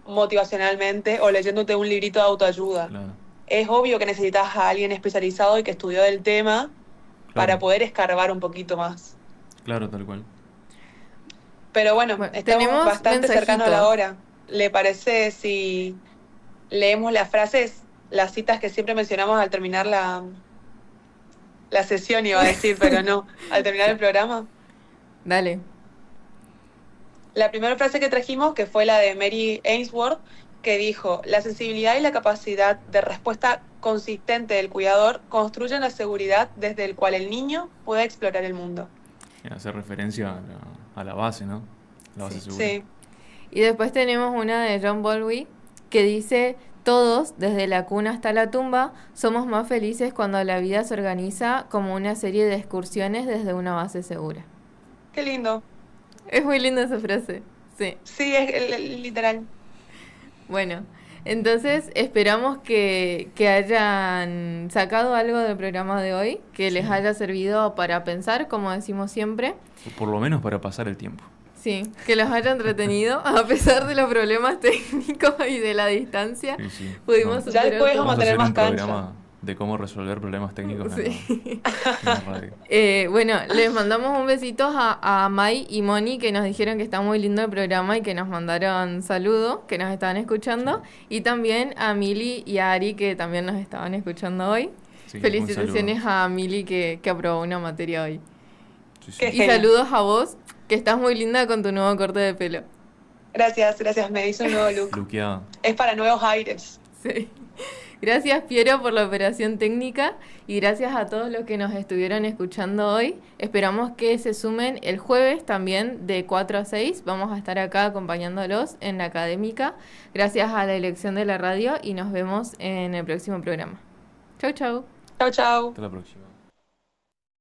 motivacionalmente o leyéndote un librito de autoayuda. Claro, Es obvio que necesitas a alguien especializado y que estudió del tema para claro, poder escarbar un poquito más. claro, tal cual. Pero bueno, Bueno, estamos tenemos bastante cercanos a la mensajitos. hora. ¿Le parece si leemos las frases, las citas que siempre mencionamos al terminar la sesión, iba a decir, pero no, al terminar el programa? Dale. La primera frase que trajimos, que fue la de Mary Ainsworth, que dijo: la sensibilidad y la capacidad de respuesta consistente del cuidador construyen la seguridad desde el cual el niño puede explorar el mundo. Hacer referencia a la base, ¿no? La base segura. Sí, Y después tenemos una de John Bowlby que dice: todos, desde la cuna hasta la tumba, somos más felices cuando la vida se organiza como una serie de excursiones desde una base segura. qué lindo. Es muy linda esa frase. Sí. Sí, es literal. Bueno, entonces esperamos que hayan sacado algo del programa de hoy, que les Sí. haya servido para pensar, como decimos siempre. Por lo menos para pasar el tiempo. Sí, que los haya entretenido, a pesar de los problemas técnicos y de la distancia. Sí, sí. Pudimos No, Ya superar después todo. vamos a vamos a tener hacer más un cancha. programa de cómo resolver problemas técnicos en Sí. la radio. Bueno, les mandamos un besito a Mai y Moni, que nos dijeron que está muy lindo el programa y que nos mandaron saludos, que nos estaban escuchando. Y también a Mili y a Ari, que también nos estaban escuchando hoy. Sí, un Felicitaciones saludo. a Mili, que aprobó una materia hoy. Sí, sí. Qué Y genia. saludos a vos, que estás muy linda con tu nuevo corte de pelo. Gracias, me hizo un nuevo look. Luqueada. Es para nuevos aires. Sí. Gracias, Piero, por la operación técnica y gracias a todos los que nos estuvieron escuchando hoy. Esperamos que se sumen el jueves también de 4 a 6. Vamos a estar acá acompañándolos en la académica. Gracias a la elección de la radio y nos vemos en el próximo programa. Chau, chau. Chau, chau. Hasta la próxima.